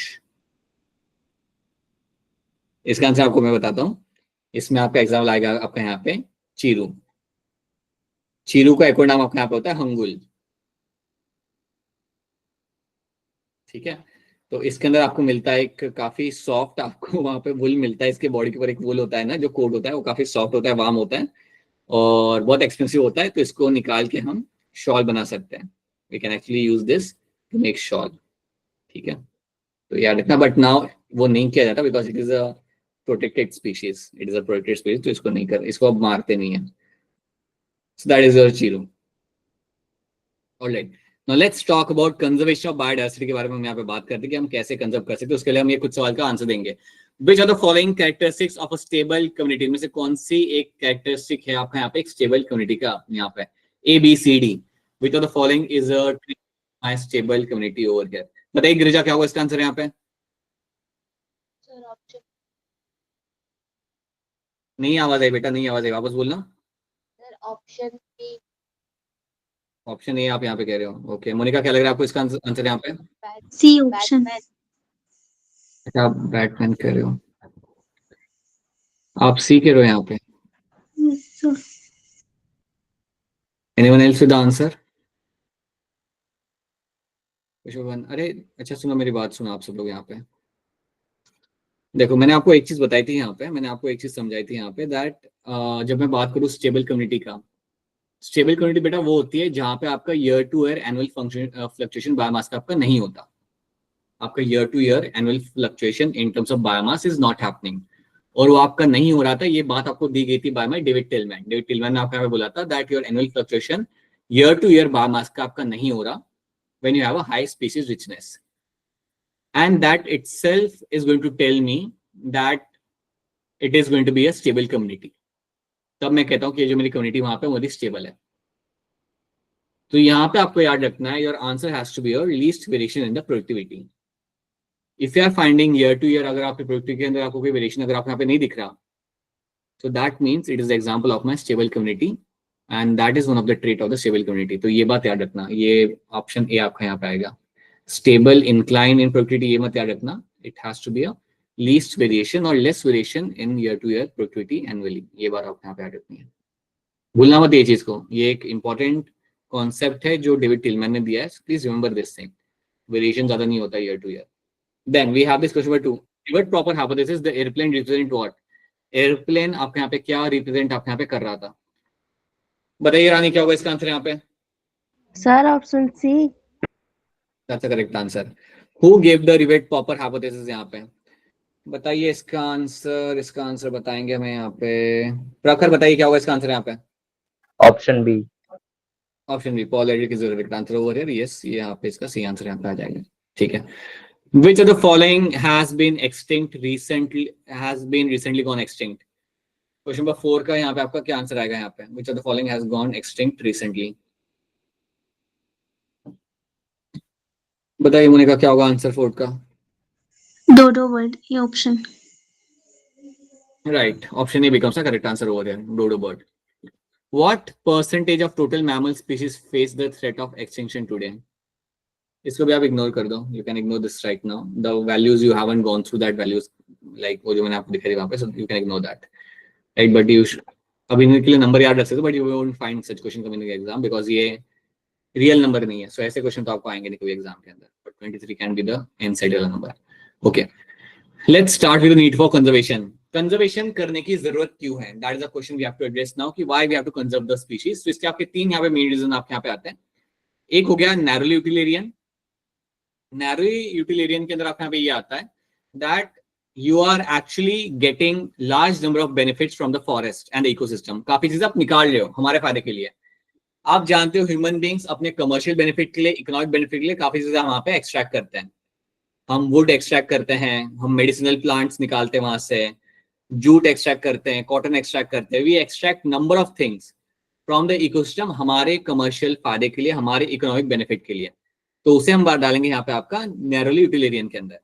इसका आंसर आपको मैं बताता हूँ। इसमें आपका एग्जाम्पल आएगा आपका यहाँ पे चीरू। चीरू का एक और नाम आपका यहाँ पे होता है हंगुल। ठीक है, तो इसके अंदर आपको मिलता है एक काफी सॉफ्ट, आपको वहां पे वुल मिलता है। इसके बॉडी के ऊपर एक वुल होता है ना, जो कोट होता है वो काफी सॉफ्ट होता है, वार्म होता है और बहुत एक्सपेंसिव होता है। तो इसको निकाल के हम शॉल बना सकते हैं। We can actually use this to make shawl. ठीक है, तो याद रखना। बट नाउ वो नहीं किया जाता because it is a protected species. It is a protected species, तो इसको नहीं कर, इसको अब मारते नहीं है। So that is your Chiru. Alright, now let's talk about conservation of biodiversity के बारे में हम यहाँ पे बात करते हैं कि हम कैसे कंजर्व कर सकते हैं। उसके लिए हम ये कुछ सवाल का आंसर देंगे। Which are the following characteristics of a stable community, में से कौन सी एक कैरेक्टरिस्टिक है आपका यहाँ पे एक स्टेबल कम्युनिटी का? यहाँ पे A B C D. Which are the following is a stable community over here? बताइए गिरिजा, क्या होगा इसका आंसर यहाँ पे? Sir option. नहीं आवाज आई बेटा, नहीं आवाज आई, वापस बोलना। Sir option B. Option A आप यहाँ पे कह रहे हो। ओके मोनिका, क्या लग रहा है आपको इसका आंसर यहाँ पे? C option. अच्छा आप बैटमैन कह रहे हो, आप सी कह रहे हो यहाँ पे। Anyone else with the answer? अरे अच्छा सुनो, मेरी बात सुनो आप सब लोग यहाँ पे। देखो मैंने आपको एक चीज बताई थी यहाँ पे, मैंने आपको एक चीज समझाई थी यहाँ पे, दैट जब मैं बात करूँ स्टेबल कम्युनिटी का, स्टेबल कम्युनिटी बेटा वो होती है जहाँ पे आपका year to year annual function fluctuation biomass का आपका नहीं होता। आपका year to year annual fluctuation in terms of biomass is not happening, और वो आपका नहीं हो रहा था। ये बात आपको दी गई थी by my David Tilman. David Tilman ने आपको यहाँ पे बोला था that your annual fluctuation year to year biomass का आपका नहीं हो रहा when you have a high species richness, and that itself is going to tell me that it is going to be a stable community। तब मैं कहता हूं कि ये जो मेरी कम्युनिटी वहां पे वो स्टेबल है। तो यहाँ पे आपको याद रखना है, your answer has to be your least variation in the productivity. If you are finding year to year अगर आपकी प्रोडक्टिविटी के अंदर आपको कोई वेरिएशन अगर आपको यहाँ पे नहीं दिख रहा, so that means it is the example of my stable community and that is one of the trait of the stable community। तो ये बात याद रखना, ये ऑप्शन ए आपका यहाँ पे आएगा। स्टेबल इंक्लाइन इन प्रोडक्टिविटी, ये मत याद रखना, it has to be a least variation और less variation in year to year productivity annually. ये बात आपको यहाँ पे याद रखनी है, भूलना मत ये चीज को। ये एक इंपॉर्टेंट कॉन्सेप्ट है जो डेविड टिलमैन ने दिया है, please remember this thing. Variation ज्यादा नहीं होता year to year. Then we have this question number 2, rivet popper hypothesis, the airplane represent what? Airplane आपके यहाँ पे क्या रिप्रेजेंट आपके यहाँ पे कर रहा था? बताइए रानी, क्या होगा इसका आंसर यहाँ पे? Sir option C. That's the correct answer. Who gave the Rivet Popper hypothesis यहाँ पे? बताइए इसका आंसर, इसका आंसर बताएंगे हमें यहाँ पे। प्रखर बताइए क्या होगा इसका आंसर यहाँ पे? Option B. Option B, Paul एडरिक is the correct answer over here. Yes, ये यहाँ पे इसका सही आंसर यहाँ पे आ जाएगा। ठीक है। Which of the following has been recently gone extinct? Question number 4 का यहाँ पे आपका क्या आंसर आएगा यहाँ पे? Which of the following has gone extinct recently? बताइए मोनिका, क्या होगा आंसर 4 का? डोडो बर्ड, ये option. Right, option A becomes the correct answer over here, dodo bird. What percentage of total mammal species face the threat of extinction today? इसको भी आप इग्नोर कर दो, you can ignore this right now. The values you haven't gone through that values, like वो जो मैंने आपको दिखाई वहाँ पे, so you can ignore that. Right, but you अभी इनके लिए नंबर याद रख सकते हो, but you won't find such question coming in the exam because ये रियल नंबर नहीं है। सो ऐसे क्वेश्चन तो आपको आएंगे नहीं कोई एग्जाम के अंदर, but 23 can be the inside वाला नंबर। Okay, let's start with the need for conservation. Conservation करने की जरूरत क्यों है? That is a question we have to address now कि why we have to conserve the species. तो इसके आपके 3 यहाँ पे मेन रीजन आपके यहाँ पे आते हैं। एक हो गया नैरोली यूटिलिरियन। नैरोली यूटिलिरियन के अंदर आपके यहाँ पे ये आता है that you are actually getting large number of benefits from the forest and the ecosystem। काफी चीजें आप निकाल रहे हो हमारे फायदे के लिए। आप जानते हो ह्यूमन बींग्स अपने कमर्शियल बेनिफिट के लिए, इकोनॉमिक बेनिफिट के लिए काफी चीजें वहां पे एक्सट्रैक्ट करते हैं। हम वुड एक्सट्रैक्ट करते हैं, हम मेडिसिनल प्लांट्स निकालते हैं वहां से, जूट एक्सट्रैक्ट करते हैं, कॉटन एक्सट्रैक्ट करते हैं। We extract number of things from the ecosystem हमारे कमर्शियल फायदे के लिए, हमारे इकोनॉमिक बेनिफिट के लिए। तो उसे हम बात डालेंगे यहाँ पे आपका नैरोली यूटिलिरियन के अंदर।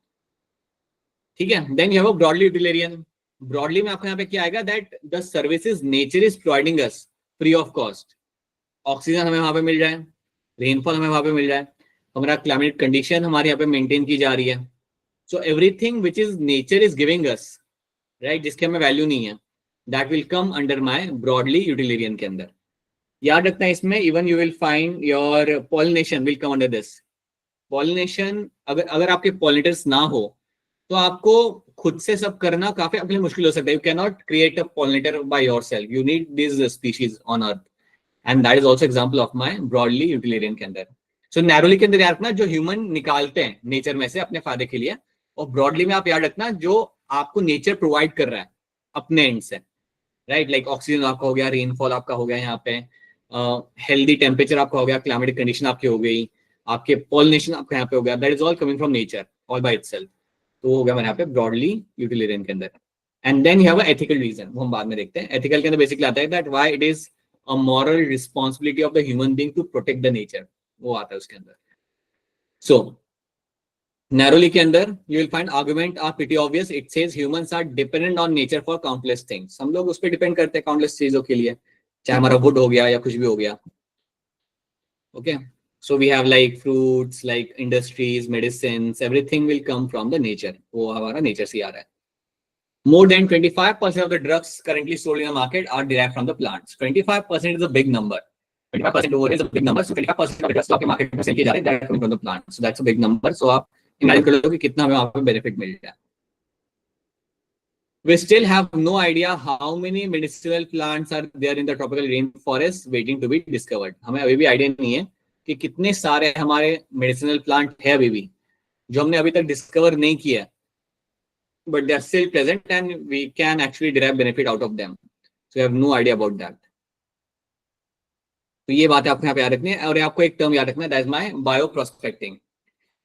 ठीक है। Then you have a broadly utilitarian. Broadly में आपको यहाँ पे क्या आएगा that the services nature is providing us free of cost. Oxygen हमें वहां पे मिल जाए, रेनफॉल हमें वहां पे मिल जाए, हमारा क्लाइमेट कंडीशन हमारे यहाँ पे मेंटेन की जा रही है। So everything which is nature is giving us, right, जिसके हमें वैल्यू नहीं है, that will come under my broadly utilitarian के अंदर। याद रखना है इसमें even you will find your pollination will come under this. Pollination अगर आपके पॉलिनेटर्स ना हो तो आपको खुद से सब करना काफी अपने लिए मुश्किल हो सकता है। You can not create a pollinator by yourself, you need this species on earth and that is also example of my broadly utilitarian के अंदर। सो नैरोली के अंदर याद रखना जो ह्यूमन निकालते हैं नेचर में से अपने फायदे के लिए, और ब्रॉडली में आप याद रखना जो आपको नेचर प्रोवाइड कर रहा है अपने एंड से, राइट, लाइक ऑक्सीजन आपका हो गया, रेनफॉल आपका हो गया, यहाँ पे हेल्दी टेम्परेचर आपका हो गया, क्लाइमेटिक कंडीशन आपकी हो गई, आपके पॉलिनेशन आपका यहाँ पे हो गया, that is all coming from nature all by itself. तो हो गया मेरे यहाँ पे ब्रॉडली यूटिलिरियन के अंदर। And then you have a ethical reason, वो हम बाद में देखते हैं। एथिकल के अंदर बेसिकली आता है that why it is a moral responsibility of the human being to protect the nature, वो आता है उसके अंदर। सो नैरोली के अंदर you will find argument are pretty obvious. It says humans are dependent on nature for countless things. हम लोग उस पर डिपेंड करते हैं काउंटलेस चीजों के लिए, चाहे हमारा वुड हो गया या कुछ भी हो गया। Okay, so we have like fruits, like industries, medicines, everything will come from the nature. वो हमारा nature से आ रहा है. More than 25% of the drugs currently sold in the market are derived from the plants. 25% is a big number. 25% over is a big number. So 25% of the drugs आपके market में sell किए जा रहे हैं, that coming from the plants. So that's a big number. So आप imagine कर लो कि कितना हमें वहाँ पे benefit मिल रहा है. We still have no idea how many medicinal plants are there in the tropical rainforest waiting to be discovered. हमें अभी भी आइडिया नहीं है कि कितने सारे हमारे मेडिसिनल प्लांट है अभी भी जो हमने अभी तक डिस्कवर नहीं किया, but they are still present and we can actually derive benefit out of them. So we have no idea about that. तो ये बात आपको यहाँ पे याद रखनी है. और आपको एक टर्म याद रखना है, that is my bio prospecting.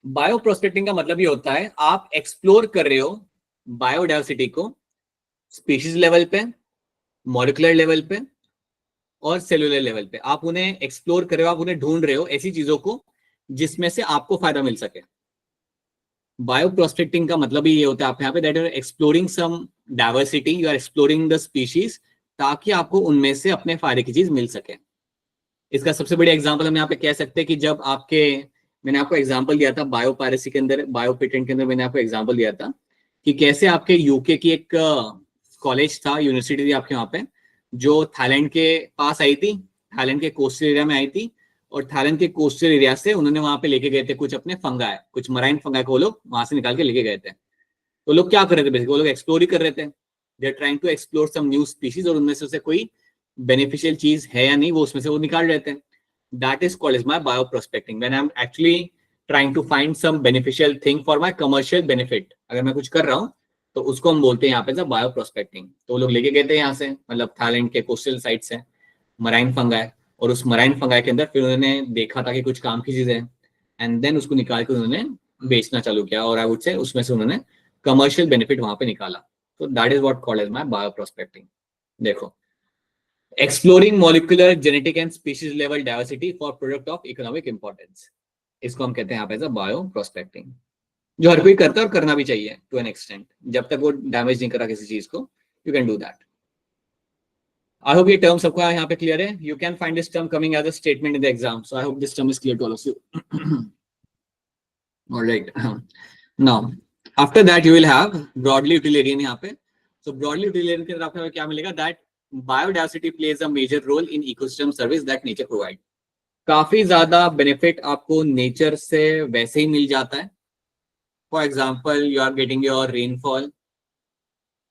Bio prospecting का मतलब ये होता है आप एक्सप्लोर कर रहे हो बायोडाइवर्सिटी को स्पीशीज लेवल पे, मॉलिक्यूलर लेवल पे और सेलुलर लेवल पे. आप उन्हें एक्सप्लोर कर रहे हो, आप उन्हें ढूंढ रहे हो ऐसी चीजों को जिसमें से आपको फायदा मिल सके. बायो प्रोस्पेक्टिंग का मतलब ही ये होता है आप यहाँ पे that you are exploring some diversity, you are exploring the species ताकि आपको उनमें से अपने फायदे की चीज मिल सके. इसका सबसे बड़ी एग्जांपल हम यहाँ पे कह सकते हैं कि जब आपके, मैंने आपको एग्जांपल दिया था बायो पायरेसी के अंदर, बायो पेटेंट के अंदर मैंने आपको एग्जांपल दिया था कि कैसे आपके यूके की एक कॉलेज था, यूनिवर्सिटी थी आपके वहाँ पे, जो थाईलैंड के पास आई थी, थाईलैंड के कोस्टल एरिया में आई थी, और थाईलैंड के कोस्टल एरिया से उन्होंने वहां पे लेके गए थे कुछ अपने फंगाई, कुछ मराइन फंगाई को वो लोग वहां से निकाल के लेके गए थे. तो लोग क्या कर रहे थे बेसिकली, वो लोग एक्सप्लोर ही कर रहे थे. They are trying to explore some new species और उनमें से कोई बेनिफिशियल चीज है या नहीं वो उसमें से वो निकाल रहे थे. That is called as my bio prospecting. When I am actually trying to find some beneficial thing for my commercial benefit, अगर मैं कुछ कर रहा हूँ तो उसको हम बोलते हैं यहाँ पे बायो प्रोस्पेक्टिंग. तो वो लोग लेके गए थे यहाँ से, मतलब थाईलैंड के कोस्टल साइड से मराइन फंगाई, और उस मराइन फंगाई के अंदर फिर उन्होंने देखा था कि कुछ काम की चीजें हैं, एंड देन उसको निकाल के उन्होंने बेचना चालू किया, और आई वुड से उसमें से उन्होंने कमर्शियल बेनिफिट वहां पे निकाला. तो that is what called as my bio prospecting. देखो, exploring molecular, genetic and species level diversity for product of economic importance, इसको हम कहते हैं यहाँ पे एज अ बायो प्रोस्पेक्टिंग, जो हर कोई करता है और करना भी चाहिए टू एन एक्सटेंट. जब तक वो डैमेज नहीं करा किसी चीज को, you can do that. I hope ये term सबको यहाँ पे clear है. You can find this term coming as a statement in the exam. So I hope this term is clear to all of you. All right. Now, after that you will have broadly utilitarian यहाँ पे. So broadly utilitarian के अंदर आपको क्या मिलेगा? That biodiversity plays a major role in ecosystem service that nature provide. काफी ज्यादा benefit आपको nature से वैसे ही मिल जाता है. For example, you are getting your rainfall.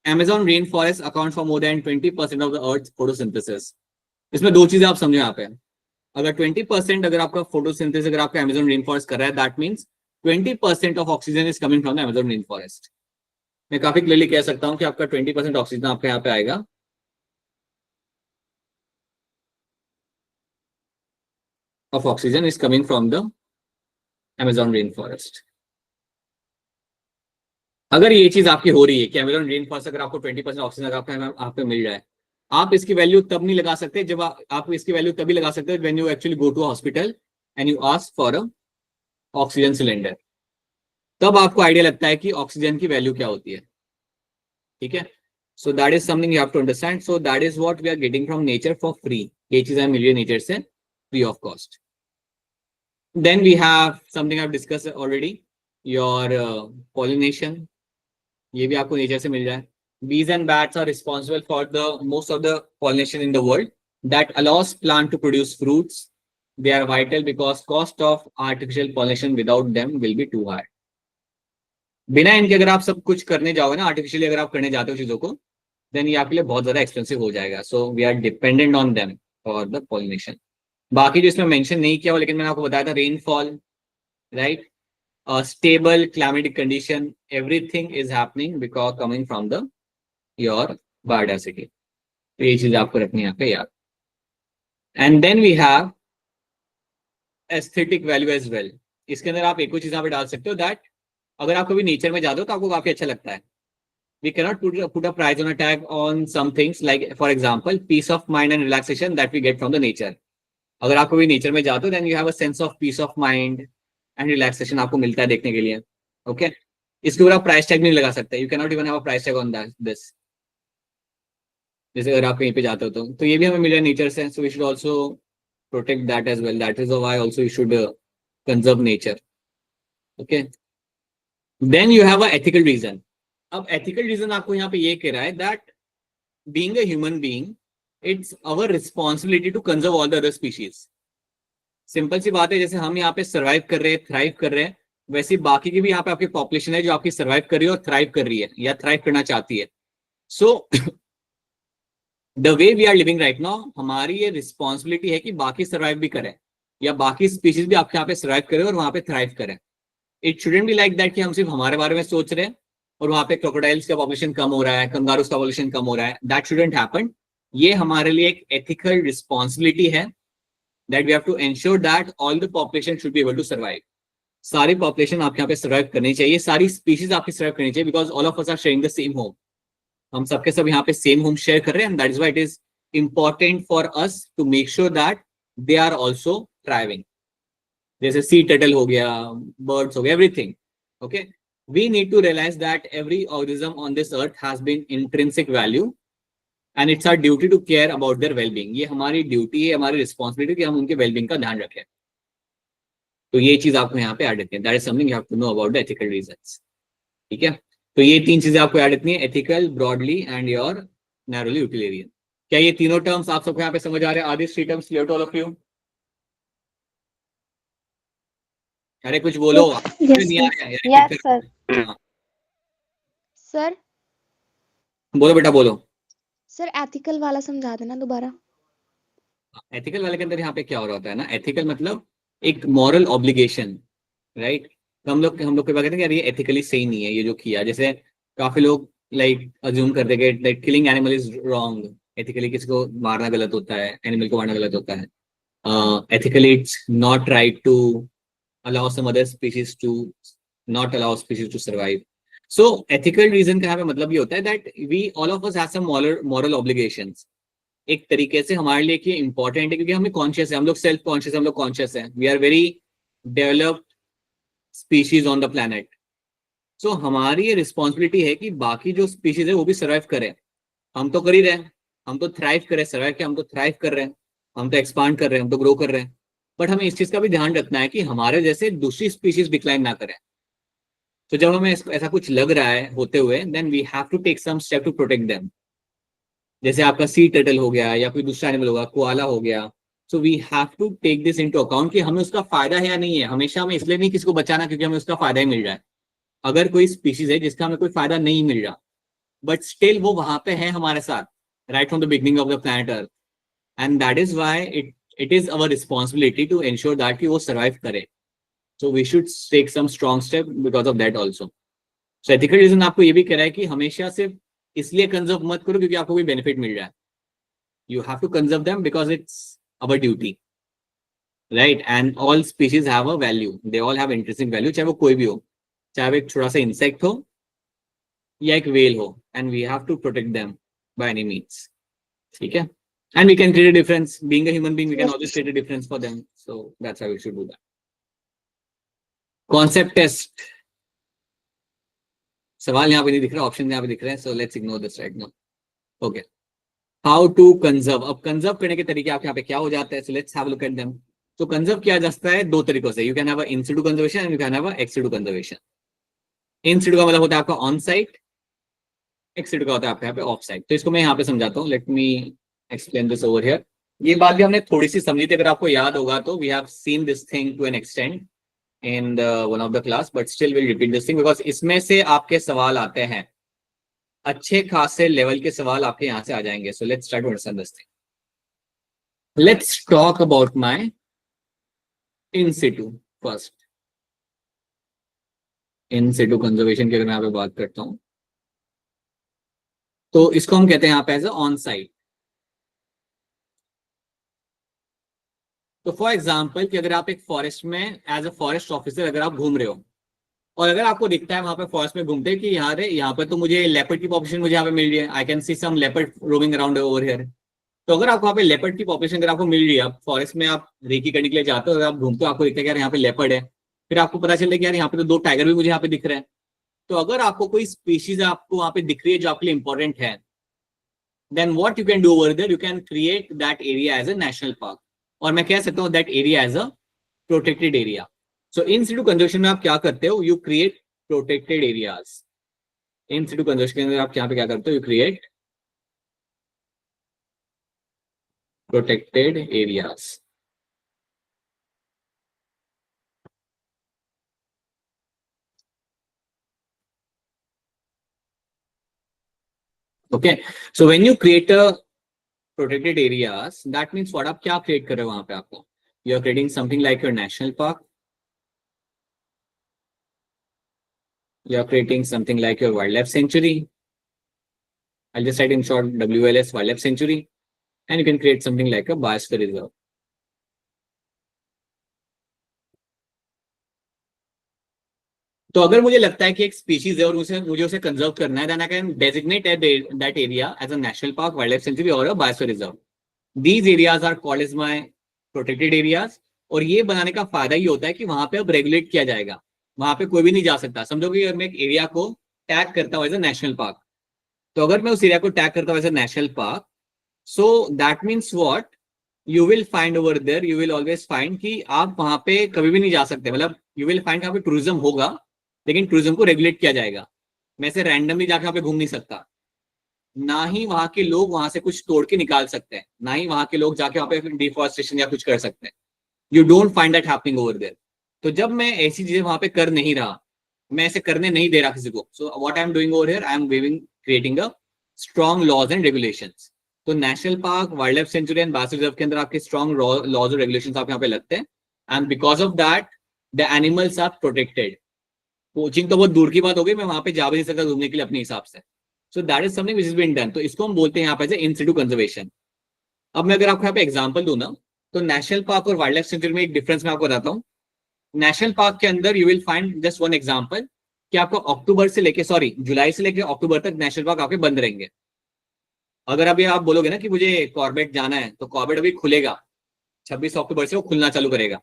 Amazon rainforest accounts for more than 20% of the Earth's photosynthesis. इसमें दो चीजें आप समझो यहाँ पे. अगर 20% अगर आपका photosynthesis अगर आपका Amazon rainforest कर रहा है, that means 20% of oxygen is coming from the Amazon rainforest. मैं काफी क्लियरली कह सकता हूँ कि आपका 20% ऑक्सीजन आपका यहाँ पे आएगा of oxygen is coming from the Amazon rainforest. अगर ये चीज आपकी हो रही है कि अमेज़न रेन फॉरेस्ट अगर आपको 20% ऑक्सीजन अगर आप पे मिल रहा है, आप इसकी वैल्यू तब नहीं लगा सकते जब आप इसकी वैल्यू तभी लगा सकते हैं when you actually go to hospital and you ask for a oxygen cylinder. तब आपको आइडिया लगता है कि ऑक्सीजन की वैल्यू क्या होती है. ठीक है, so that is something you have to understand. So that is what we are getting from nature for free. ये चीज हमें मिल रही है नेचर से free of cost. Then we have something I have discussed already, your pollination. ये भी आपको नेचर से मिल रहा है. Bees and bats are responsible for the most of the pollination in the world that allows plant to produce fruits. They are vital because cost of artificial pollination without them will be too high. बिना इनके अगर आप सब कुछ करने जाओगे ना, आर्टिफिशियली अगर आप करने जाते हो चीजों को, देन ये आपके लिए बहुत ज्यादा एक्सपेंसिव हो जाएगा. So we are dependent on them for the pollination. बाकी जो इसमें मेंशन नहीं किया हो लेकिन मैंने आपको बताया था, rainfall, right, a stable climatic condition, everything is happening because coming from the your biodiversity. तो ये चीज आपको रखनी है यहाँ पे याद. And then we have aesthetic value as well. इसके अंदर आप एक और चीज यहाँ पे डाल सकते हो, that अगर आप कभी नेचर में जाते हो तो आपको काफी अच्छा लगता है. We cannot put a price on a tag on some things like for example peace of mind and relaxation that we get from the nature. अगर आप कभी नेचर में जाते हो then you have a sense of peace of mind and relaxation आपको मिलता है देखने के लिए. ओके, इसके ऊपर आप प्राइस टैग नहीं लगा सकते. You can not even have a price tag on this. जैसे अगर आप कहीं पे जाते हो तो ये भी हमें मिल रहा है नेचर से. So we should also protect that as well. That is why also you should conserve nature. Okay. Then you have a ethical reason. अब ethical reason आपको यहाँ पे ये कह रहा है that being a human being, it's our responsibility to conserve all the other species. Simple सी बात है, जैसे हम यहाँ पे सर्वाइव कर रहे हैं, थ्राइव कर रहे हैं, वैसे बाकी की भी यहाँ पे आपकी पॉपुलेशन है जो आपकी सर्वाइव कर रही है और थ्राइव कर रही है या थ्राइव करना चाहती है. So the way we are living right now, हमारी ये रिस्पॉन्सिबिलिटी है कि बाकी सर्वाइव भी करें या बाकी स्पीशीज भी आपके यहाँ पे सर्वाइव करें और वहां पे थ्राइव करें. It shouldn't be like that कि हम सिर्फ हमारे बारे में सोच रहे हैं और वहां पे क्रोकोडाइल्स का पॉपुलेशन कम हो रहा है, कंगारूस का पॉपुलेशन कम हो रहा है. That shouldn't happen. ये हमारे लिए एक एथिकल रिस्पॉन्सिबिलिटी है that we have to ensure that all the population should be able to survive. सारी पॉपुलेशन आपके यहाँ पे सर्वाइव करनी चाहिए, सारी स्पीशीज आपकी सर्वाइव करनी चाहिए, because all of us are sharing the same home. हम सबके सब यहाँ पे सेम होम शेयर कर रहे हैं, and that is why it is important for us to make sure that they are also thriving. जैसे सी टर्टल हो गया, बर्ड्स हो गया, everything. Okay, we need to realize that every organism on this earth has been intrinsic value and it's our duty to care about their wellbeing. ये हमारी ड्यूटी है, हमारी रिस्पॉन्सिबिलिटी कि हम उनके वेलबींग का ध्यान रखें. तो ये चीज आपको यहाँ पे ऐड रखनी है. That is something you have to know about the ethical reasons. ठीक है, तो ये तीन चीजें आपको ऐड रखनी है, ethical, broadly and your narrowly utilitarian. क्या ये तीनों टर्म्स आप सबको यहाँ पे समझ आ रहे हैं? Are this three terms clear to all of you? अरे कुछ बोलो. Yes sir. सर बोलो बेटा बोलो. सर एथिकल वाला समझा देना दोबारा. एथिकल वाले के अंदर यहाँ पे क्या हो रहा होता है ना, एथिकल मतलब एक मॉरल ऑब्लिगेशन, राइट. तो हम लोग को कहते हैं कि यार ये एथिकली सही नहीं है ये जो किया. जैसे काफी लोग लाइक अज्यूम करते हैं कि killing animal is wrong. Ethically किसी को मारना गलत होता है, एनिमल को मारना गलत होता है. Ethically it's not right to allow some other species to not allow species to survive. So ethical reason का यहाँ पे मतलब ये होता है that we all of us have some moral obligations. एक तरीके से हमारे लिए कि important है क्योंकि हमें conscious है, हम लोग self conscious है, हम लोग conscious हैं. We are very developed species on the planet. So हमारी ये responsibility है कि बाकी जो species है वो भी survive करें. हम तो कर ही रहे हैं, हम तो thrive करें, survive के हम तो thrive कर रहे हैं, हम तो expand कर रहे हैं, हम तो grow कर रहे हैं. बट हमें इस चीज का भी ध्यान रखना है कि हमारे जैसे दूसरी स्पीशीज डिक्लाइन ना करें. तो जब हमें ऐसा कुछ लग रहा है होते हुए, then we have to take some step to protect them. जैसे आपका सी टर्टल हो गया या कोई दूसरा एनिमल होगा, कोआला हो गया. So we have to take this into account कि हमें उसका फायदा है या नहीं है. हमेशा हमें इसलिए नहीं किसी को बचाना क्योंकि हमें उसका फायदा ही मिल रहा है. अगर कोई स्पीशीज है जिसका हमें कोई फायदा नहीं मिल रहा, बट स्टिल वो वहां पे है हमारे साथ right from the beginning of the planet earth, and that is why it is our responsibility to ensure that कि वो survive करे. So we should take some strong step because of that also. So ethical reason आपको ये भी कह रहा है कि हमेशा सिर्फ इसलिए कंजर्व मत करो क्योंकि आपको कोई बेनिफिट मिल रहा है. You have to conserve them because it's our duty, right? And all species have a value. They all have intrinsic value. चाहे वो कोई भी हो, चाहे वो एक छोटा सा इंसेक्ट हो या एक whale हो, and we have to protect them by any means. ठीक है? And we can create a difference. Being a human being, we can always create a difference for them. So that's how we should do that. Concept test. सवाल यहाँ पे नहीं दिख रहा, ऑप्शन यहाँ पे दिख रहे हैं. So let's ignore this right now. Okay. How to conserve. अब conserve करने के तरीके आपके यहाँ पे क्या हो जाते हैं? So let's have a look at them. So conserve किया जा सकता है दो तरीकों से. You can have a in situ conservation and you can have a ex situ conservation. In situ का मतलब होता है आपका on site. Ex situ का होता है आपके यहाँ पे off site. तो इसको मैं यहाँ पे समझाता हूँ. Let me explain this over here. ये बात भी हमने थोड़ी सी समझी थी, अगर आपको याद होगा तो we have seen this thing to an extent in the one of the class, but still we'll repeat this thing because इसमें से आपके सवाल आते हैं, अच्छे खासे लेवल के सवाल आपके यहाँ से आ जाएंगे. So let's try to understand this thing. Let's talk about my in situ first. In situ conservation की अगर मैं यहाँ पे बात करता हूँ तो इसको हम कहते हैं यहाँ पे एज ऑन साइट. तो फॉर एग्जाम्पल कि अगर आप एक फॉरेस्ट में एज अ फॉरेस्ट ऑफिसर अगर आप घूम रहे हो और अगर आपको दिखता है वहां पे फॉरेस्ट में घूमते कि यहाँ पे तो मुझे लेपर्ड की पॉपुलेशन मुझे यहाँ पे मिल रही है, I can see some leopard roaming around over here. तो अगर आपको वहाँ पे लेपर्ड की पॉपुलेशन अगर आपको मिल रही है, आप फॉरेस्ट में आप रेकी करने के लिए जाते हो, अगर आप घूमते हो आपको दिखता है कि यार यहाँ पे लेपर्ड है, फिर आपको पता चलता है कि यार यहाँ पे तो दो टाइगर भी मुझे यहाँ पे दिख रहे हैं. तो अगर आपको कोई स्पीशीज आपको वहाँ पे दिख रही है जो आपके लिए इंपॉर्टेंट है, then what you can do over there, you can create that area as a national park. और मैं कह सकता हूँ that area as a protected area. So in situ conservation में आप क्या करते हो, you create protected areas. In situ conservation के अंदर आप यहाँ पे क्या करते हो, you create protected areas. Okay, so when you create a protected areas, that means what आप क्या create कर रहे हो वहां पे आपको, you are creating something like your national park, you are creating something like your wildlife sanctuary. I'll just write in short WLS wildlife sanctuary, and you can create something like a biosphere reserve. तो अगर मुझे लगता है कि एक स्पीशीज है और मुझे उसे कंजर्व करना है, then I can designate that area as a national park, wildlife sanctuary or a biosphere reserve. These areas are called as my protected areas. और ये बनाने का फायदा ये होता है कि वहां पे अब रेगुलेट किया जाएगा, वहां पे कोई भी नहीं जा सकता. समझो कि अगर मैं एक एरिया को टैग करता हूँ एज अ नेशनल पार्क, तो अगर मैं उस एरिया को टैग करता हूँ as a national park, so that means what, you will find over there, you will always find कि आप वहां पे कभी भी नहीं जा सकते. मतलब यू विल फाइंड यहाँ पे टूरिज्म होगा, लेकिन टूरिज्म को रेगुलेट किया जाएगा. मैं से रैंडमली जाके वहां पे घूम नहीं सकता, ना ही वहां के लोग वहां से कुछ तोड़ के निकाल सकते हैं, ना ही वहां के लोग जाके वहां पे डिफॉरेस्टेशन या कुछ कर सकते हैं. You don't find that happening over there. तो जब मैं ऐसी चीजें वहां पे कर नहीं रहा, मैं ऐसे करने नहीं दे रहा किसी को, so what I am doing over here, I am creating a strong laws and regulations. तो national park, wildlife sanctuary and biosphere reserve के अंदर आपके स्ट्रॉन्ग लॉज और रेगुलेशंस आप यहाँ पे लगते हैं, and because of that the animals are protected. Poaching तो बहुत दूर की बात हो गई, मैं वहां पे जा भी नहीं सकता घूमने के लिए अपने हिसाब से. So that is something which is been done. तो इसको हम बोलते हैं यहाँ पे इन सिटू कंजर्वेशन. अब मैं अगर आपको यहाँ पे एग्जांपल दूं ना, तो नेशनल पार्क और वाइल्ड लाइफ सेंचुरी में एक डिफरेंस मैं आपको बताता हूँ. नेशनल पार्क के अंदर you will find just one example कि आपको जुलाई से लेके अक्टूबर तक नेशनल पार्क आपके बंद रहेंगे. अगर अभी आप बोलोगे ना कि मुझे कॉर्बेट जाना है, तो कॉर्बेट अभी खुलेगा 26 अक्टूबर से, वो खुलना चालू करेगा.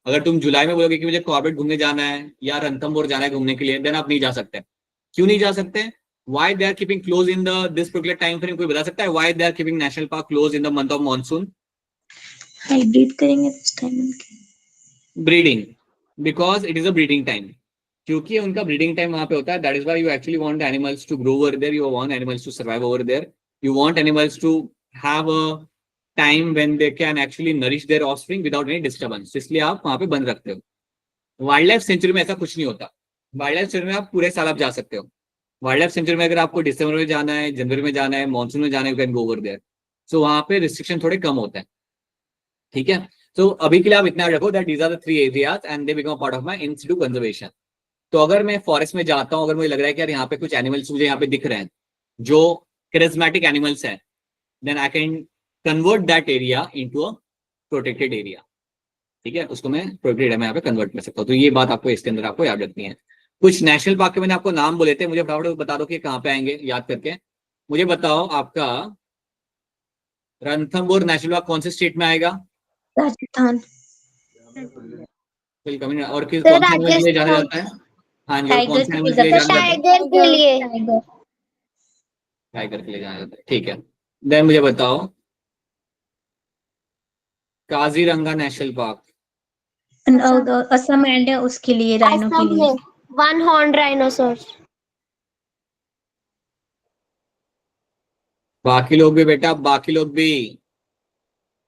अगर तुम जुलाई में बोलोगे कि मुझे कॉर्बेट घूमने जाना है या रणथंभौर जाना है घूमने के लिए, देन आप नहीं जा सकते. क्यों नहीं जा सकते? Why they are keeping close in this particular time frame? कोई बता सकता है why they are keeping national park close in the month of monsoon? Hybrid करेंगे इस टाइम उनके. Breeding, because it is a breeding time. क्योंकि उनका breeding time वहां पे होता है. That is why you actually want animals to grow over there. You want animals to survive over there. You want animals to have a time when they can actually nourish their offspring without any disturbance. इसलिए आप वहां पे बंद रखते हो. वाइल्ड लाइफ सेंचुरी में ऐसा कुछ नहीं होता. वाइल्ड लाइफ सेंचुरी में आप पूरे साल आप जा सकते हो. वाइल्ड लाइफ सेंचुरी में अगर आपको दिसंबर में जाना है, जनवरी में जाना है, मानसून में जाना है, you can go over there. So वहां पे रिस्ट्रिक्शन थोड़े कम होते हैं. ठीक है, तो अभी के लिए आप इतना रखो that these are the 3 areas and they become part of my in situ conservation. तो अगर मैं फॉरेस्ट में जाता हूँ, अगर मुझे लग रहा है कि यार यहाँ पे कुछ एनिमल्स मुझे यहाँ पे दिख रहे हैं जो करिज्मेटिक एनिमल्स हैं, then I can convert that area into a protected area. ठीक है, उसको मैं प्रोटेक्टेड एरिया में यहाँ पे कन्वर्ट कर सकता हूँ. तो ये बात आपको इसके अंदर आपको याद रखनी है. कुछ नेशनल पार्क के मैंने आपको नाम बोले थे, मुझे फटाफट बता दो कि कहाँ पे आएंगे याद करके. मुझे बताओ आपका रणथंभौर नेशनल पार्क कौन से स्टेट में आएगा? राजस्थान. और किस कौन से एनिमल के लिए जाना जाता है? हाँ जी, और कौन से एनिमल के लिए जाना जाता है? टाइगर के लिए. टाइगर के लिए जाना जाता है. ठीक है, देन मुझे बताओ Kaziranga national park. Assam and उसके लिए राइनो के लिए. One horn rhinoceros. बाकी लोग भी बेटा, बाकी लोग भी.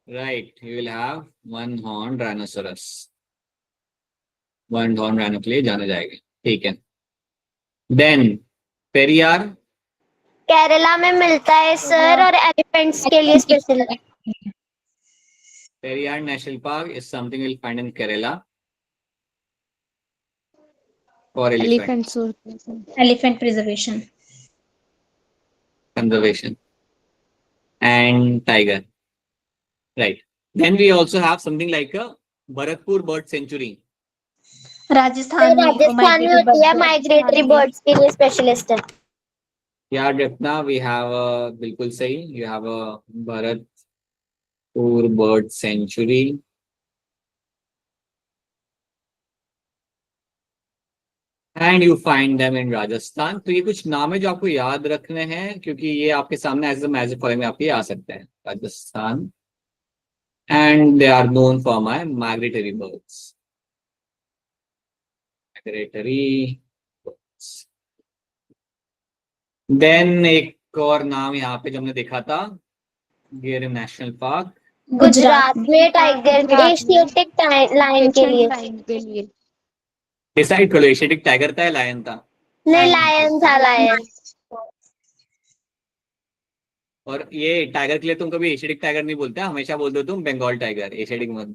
Right, you will have one horn rhinoceros. One horn rhino के लिए जाना जाएगा. ठीक है, देन पेरियार केरला में मिलता है सर, और एलिफेंट्स के लिए special. Periyar National Park is something you'll find in Kerala for elephant Elephant preservation. conservation and tiger. Right. Then we also have something like a Bharatpur Bird Sanctuary. Rajasthan में होती है माइग्रेटरी बर्ड्स के लिए स्पेशलिस्ट है. याद रखना, we have a बिल्कुल सही, you have a Bharatpur Bird Sanctuary. And you find them in Rajasthan. तो ये कुछ नाम है जो आपको याद रखने हैं, क्योंकि ये आपके सामने एज ए फॉलोइंग में आपके आ सकते हैं. Rajasthan and they are known for my migratory birds. Migratory birds. Then एक और नाम यहाँ पे जो हमने देखा था, गिर नेशनल पार्क, गुजरात में टाइगर एशियाटिक लायन के लिए डिसाइड करो एशियाटिक टाइगर था या लायन था? नहीं, लायन था, लायन। और ये टाइगर के लिए तुम कभी एशियाटिक टाइगर नहीं बोलते, हमेशा बोलते हो तुम बंगाल टाइगर, एशियाटिक मत।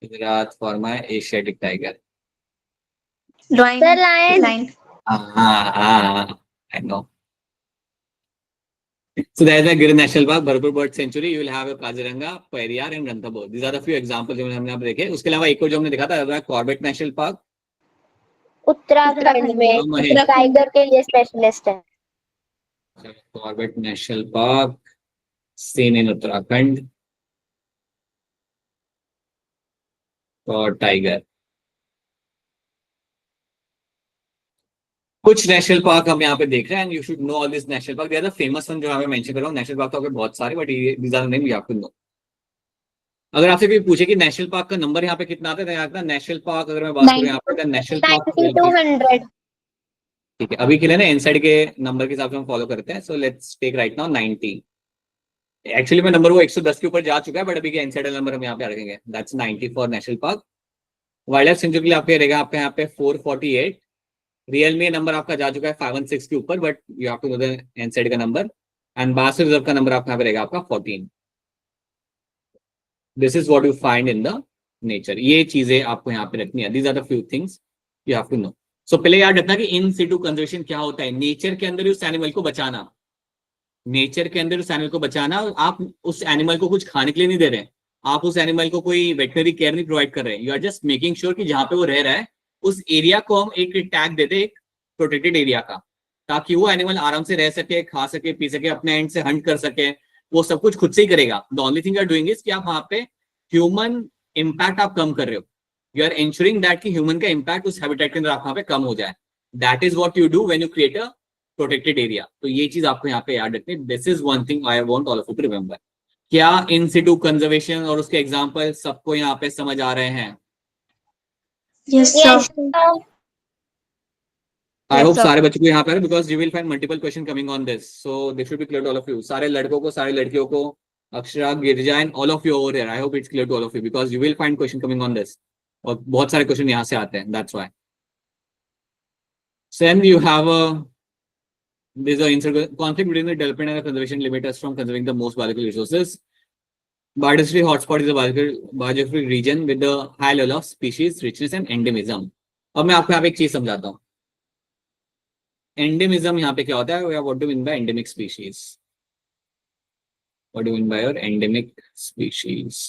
Gujarat for my Asiatic tiger, lion. I know. So there is a Gir National Park, Bharpur Bird Sanctuary. You will have a Kaziranga, Periyar, and Ranthambore. These are the few examples जो हमने यहाँ पे देखे। उसके अलावा एक और जो हमने देखा था कॉर्बेट नेशनल पार्क, उत्तराखंड में टाइगर के लिए स्पेशलिस्ट है। Corbett national park seen in Uttarakhand और टाइगर। कुछ नेशनल पार्क हम यहाँ पे देख रहे हैं and you should know all this national park. They are the famous one जो यहाँ पे मेंशन कर रहा हूँ। नेशनल पार्क तो आपके बहुत सारे, but these are the name you have to know. अगर आपसे कोई पूछे कि नेशनल पार्क का नंबर यहाँ पे कितना आता है, तो नेशनल पार्क अगर मैं बात करूँ यहाँ पे नेशनल पार्क 9200। ठीक है, अभी के लिए ना इनसाइड के नंबर के हिसाब से हम फॉलो करते हैं। So let's take right now 90। Actually में नंबर वो 110 के ऊपर जा चुका है, बट अभी के इनसाइड नंबर हम यहाँ पे रखेंगे, that's 90 for national park. Wildlife century के लिए आपके रहेगा आपके यहाँ पे 448। रियल में नंबर आपका जा चुका है 516 के ऊपर, but you have to know the inside का नंबर। एंड बासु रिजर्व का नंबर आपका यहाँ पे रहेगा आपका 14। This is what you find in the nature. ये चीजें आपको यहाँ पे रखनी है। These are the few things you have to know. So पहले याद रखना कि इन सिटू कंजर्वेशन क्या होता है। नेचर के अंदर उस एनिमल को बचाना, नेचर के अंदर उस एनिमल को बचाना। आप उस एनिमल को कुछ खाने के लिए नहीं दे रहे, आप उस एनिमल को कोई वेटनरी केयर नहीं प्रोवाइड कर रहे, you are just making sure कि जहां पे वो रह रहा है उस एरिया को हम एक टैग देते, एक प्रोटेक्टेड एरिया का, ताकि वो एनिमल आराम से रह सके, खा सके, पी सके, अपने एंड से हंट कर सके। वो सब कुछ खुद से ही करेगा। The only thing you are doing is कि आप वहां पे ह्यूमन इम्पैक्ट आप कम कर रहे हो। यू आर इंश्योरिंग दैट कि ह्यूमन का इम्पैक्ट उस हैबिटेट के अंदर आप वहां पे कम हो जाए। That is what you do when you create a protected area. तो ये चीज आपको यहाँ पे याद रखनी। This is one thing I want all of you to remember. क्या इन सिटू कंजर्वेशन और उसके एग्जांपल सबको यहाँ पे समझ आ रहे हैं? Yes, sir. आई होप सारे बच्चों को यहाँ पे, because you will find multiple question coming on this, so this should be clear to all of you. सारे लड़कों को, सारी लड़कियों को, Akshara, Girija and all of you over here, I hope it's clear to all of you, because you will find question coming on this. और बहुत सारे क्वेश्चन यहाँ से आते हैं, that's why. Then you have there's a conflict between the development and the conservation limit us from conserving the most biological resources. Biodiversity hotspot is a biographic region with the high level of species richness and endemism. अब मैं आपको यहाँ पे एक चीज समझाता हूँ। एंडेमिज्म यहाँ पे क्या होता है? What do you mean by endemic species? What do you mean by your endemic species?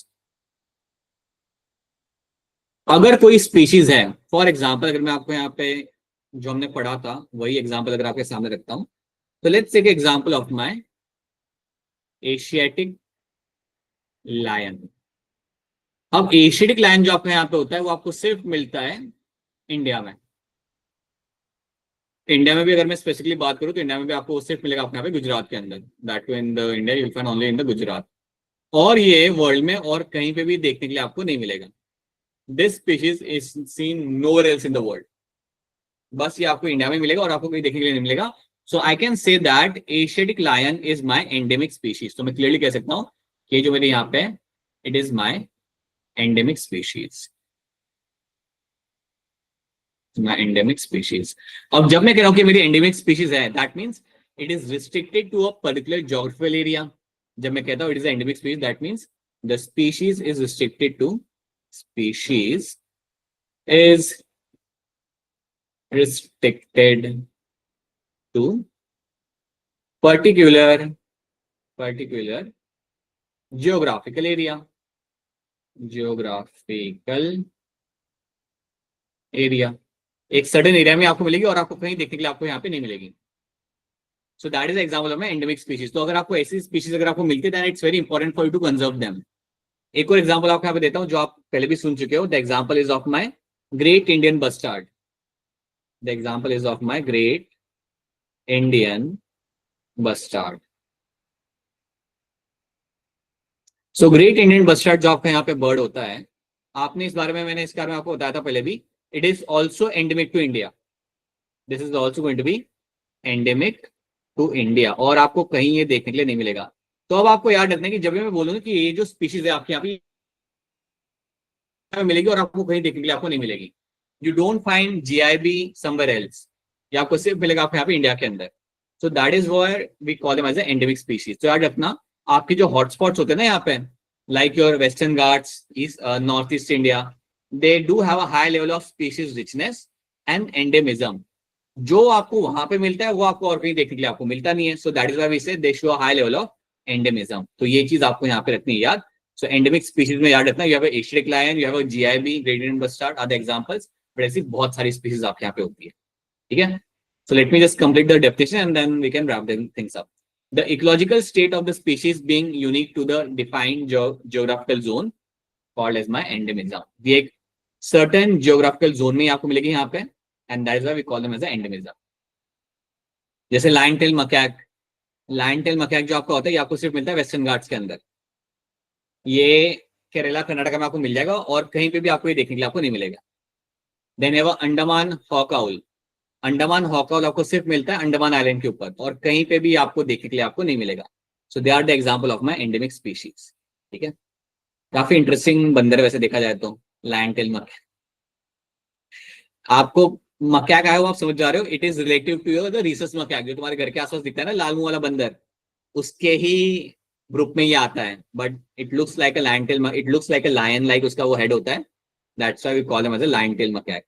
अगर कोई स्पीशीज है, फॉर एग्जाम्पल अगर मैं आपको यहाँ पे जो हमने पढ़ा था वही एग्जाम्पल अगर आपके सामने रखता हूं, तो let's take example of my Asiatic lion. अब एशियाटिक लायन जो आपके यहाँ पे होता है वो आपको सिर्फ मिलता है इंडिया में। इंडिया में भी अगर मैं स्पेसिफिकली बात करूं तो इंडिया में भी आपको सिर्फ मिलेगा आपके यहाँ पे गुजरात के अंदर, that too in the India you will find only in the Gujarat. और ये वर्ल्ड में और कहीं पे भी देखने के लिए आपको नहीं मिलेगा। This species is seen nowhere else in the world. बस ये आपको इंडिया में मिलेगा और आपको कहीं देखने के लिए नहीं मिलेगा। So I can say that Asiatic lion is my endemic species. तो मैं क्लियरली कह सकता हूँ कि जो मेरे यहाँ पे it is my endemic species, my endemic species. अब जब मैं कह रहा हूँ कि मेरी एंडेमिक स्पीशीज है, that means it is restricted to a particular geographical area. जब मैं कहता हूँ it is endemic species, that means the species is restricted to species is restricted to particular geographical area, एक सर्टेन एरिया में आपको मिलेगी और आपको कहीं देखने के लिए आपको यहाँ पे नहीं मिलेगी। So that is example of my endemic species. तो अगर आपको ऐसी स्पीशीज अगर आपको मिलती है then it's very important for you to conserve them. एक और एग्जांपल आपको यहाँ पे देता हूँ जो आप पहले भी सुन चुके हो। The example is of my great Indian bustard. The example is of my great Indian bustard. So great Indian bustard जो आपका यहाँ पे बर्ड होता है, आपने इस बारे में, मैंने इसके बारे में आपको बताया था पहले भी, it is also endemic to India. This is also going to be endemic to India, और आपको कहीं ये देखने के लिए नहीं मिलेगा. तो अब आपको याद रखना है कि जब भी मैं बोलूंगा कि ये जो स्पीशीज है आपके यहाँ पे मिलेगी और आपको कहीं देखने के लिए आपको नहीं मिलेगी, you don't find GIB somewhere else, ये आपको सिर्फ मिलेगा आपको यहाँ पे इंडिया के अंदर. So that is where we call them as an endemic species. तो याद रखना, आपके जो हॉटस्पॉट्स होते हैं ना यहाँ पे, like your western Ghats, north east India, they do have a high level of species richness and endemism. जो आपको वहां पे मिलता है वो आपको और कहीं देखने के लिए आपको मिलता नहीं है. So that is why we say they show a high level of endemism. तो ये चीज आपको यहाँ पे रखनी है याद. सो एंडेमिक स्पीशीज में याद रखना, you have Asiatic lion, you have GIB, great Indian bustard are the examples, but ऐसी बहुत सारी स्पीशीज आपके यहाँ पे होती है. ठीक है. So let me just complete the definition and then we can wrap things up. The ecological state of the species being unique to the defined geographical zone called as my endemism. ये एक certain geographical zone में आपको मिलेगी यहाँ पे, and that is why we call them as an endemism. जैसे lion tail macaque, जो आपका होता है ये आपको सिर्फ मिलता है वेस्टर्न घाट्स के अंदर. ये केरला कर्नाटका में आपको मिल जाएगा और कहीं पे भी आपको ये देखने के लिए आपको नहीं मिलेगा. Then you have Andaman hawk owl. Andaman hawk owl आपको सिर्फ मिलता है अंडमान आइलैंड के ऊपर और कहीं पे भी आपको देखने के लिए आपको नहीं मिलेगा. So they are the example of my endemic species. ठीक है. काफी इंटरेस्टिंग बंदर है वैसे देखा जाए तो, लायन टेल मकैक. आपको मकैक आया हो, आप समझ जा रहे हो, it is relative to the rhesus macaque, जो तुम्हारे घर के आसपास दिखता है ना लाल मुंह वाला बंदर, उसके ही ग्रुप में ये आता है. But it looks like a lion tail, it looks like a lion, like उसका वो हेड होता है. That's why we call him as a lion tail macaque.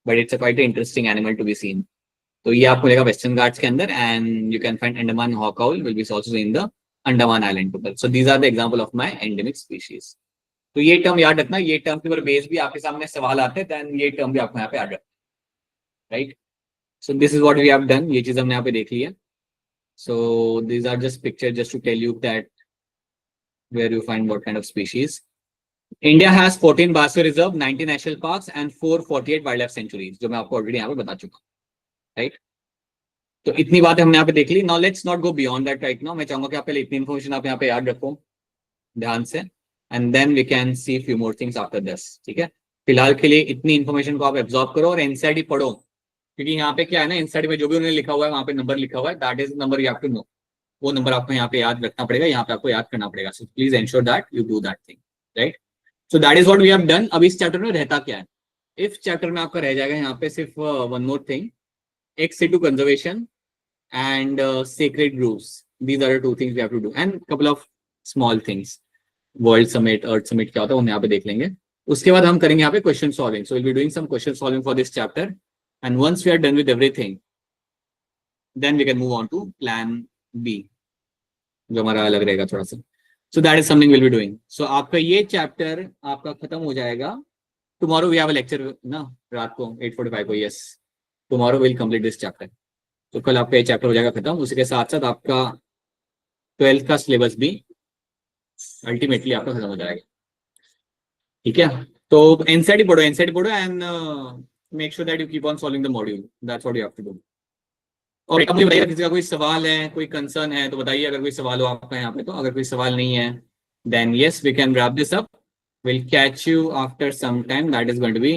But it's a quite interesting animal to be seen. तो ये आपको मिलेगा वेस्टर्न घाट्स के अंदर, and you can find Andaman hawk owl will be also in the Andaman island people. So these are the example of my endemic species. तो ये टर्म याद रखना, ये टर्म के ऊपर बेस भी आपके सामने सवाल आते हैं, then ये टर्म भी आपको यहाँ पे याद रखना, right? So this is what we have done. ये चीज हमने यहाँ पे देख ली है. So these are just pictures just to tell you that where you find what kind of species. India has 14 biosphere reserve, 90 national parks and 448 wildlife sanctuaries, जो मैं आपको ऑलरेडी यहाँ पे बता चुका हूँ, राइट? तो इतनी बातें हमने यहाँ पे देख ली. Now let's not go beyond that right now. मैं चाहूंगा कि आप पहले इतनी इन्फॉर्मेशन आप यहाँ पे याद रखो ध्यान से, and then we can see few more things after this. ठीक है. फिलहाल के लिए इतनी इन्फॉर्मेशन को आप एब्जॉर्ब करो और एनसीईआरटी पढ़ो, क्योंकि यहाँ पे क्या है ना, एनसीईआरटी में जो भी उन्होंने लिखा हुआ है वहाँ पे नंबर लिखा हुआ है, that is number you have to know. वो नंबर आपको यहाँ पे याद रखना पड़ेगा, यहाँ पे आपको याद करना पड़ेगा. So please ensure that you do that thing, right? So that is what we have done. अब इस चैप्टर में रहता क्या है? इफ चैप्टर में आपका रह जाएगा यहाँ पे सिर्फ one more thing, ex-situ conservation and sacred groves. These are the two things we have to do, and couple of small things. World Summit, Earth Summit क्या होता है, हम यहाँ पे देख लेंगे. उसके बाद हम करेंगे यहाँ पे question solving. So we'll be doing some question solving for this chapter, and once we are done with everything, then we can move on to plan B, जो हमारा अलग रहेगा थोड़ा सा. So that is something we'll be doing. So आपका ये चैप्टर आपका खत्म हो जाएगा. Tomorrow we have a lecture ना रात को 8:45 को. Yes, tomorrow we'll complete this chapter. तो कल आपका ये चैप्टर हो जाएगा खत्म. उसी के साथ साथ आपका 12th का सिलेबस भी अल्टीमेटली आपका खत्म हो जाएगा. ठीक है. तो एनसीईआरटी पढ़ो and make sure that you keep on solving the module. That's what you have to do. और अपने बताइए किसी का कोई सवाल है, कोई कंसर्न है तो बताइए, अगर कोई सवाल हो आपका यहाँ पे. तो अगर कोई सवाल नहीं है then yes we can wrap this up. We'll catch you after some time. That is going to be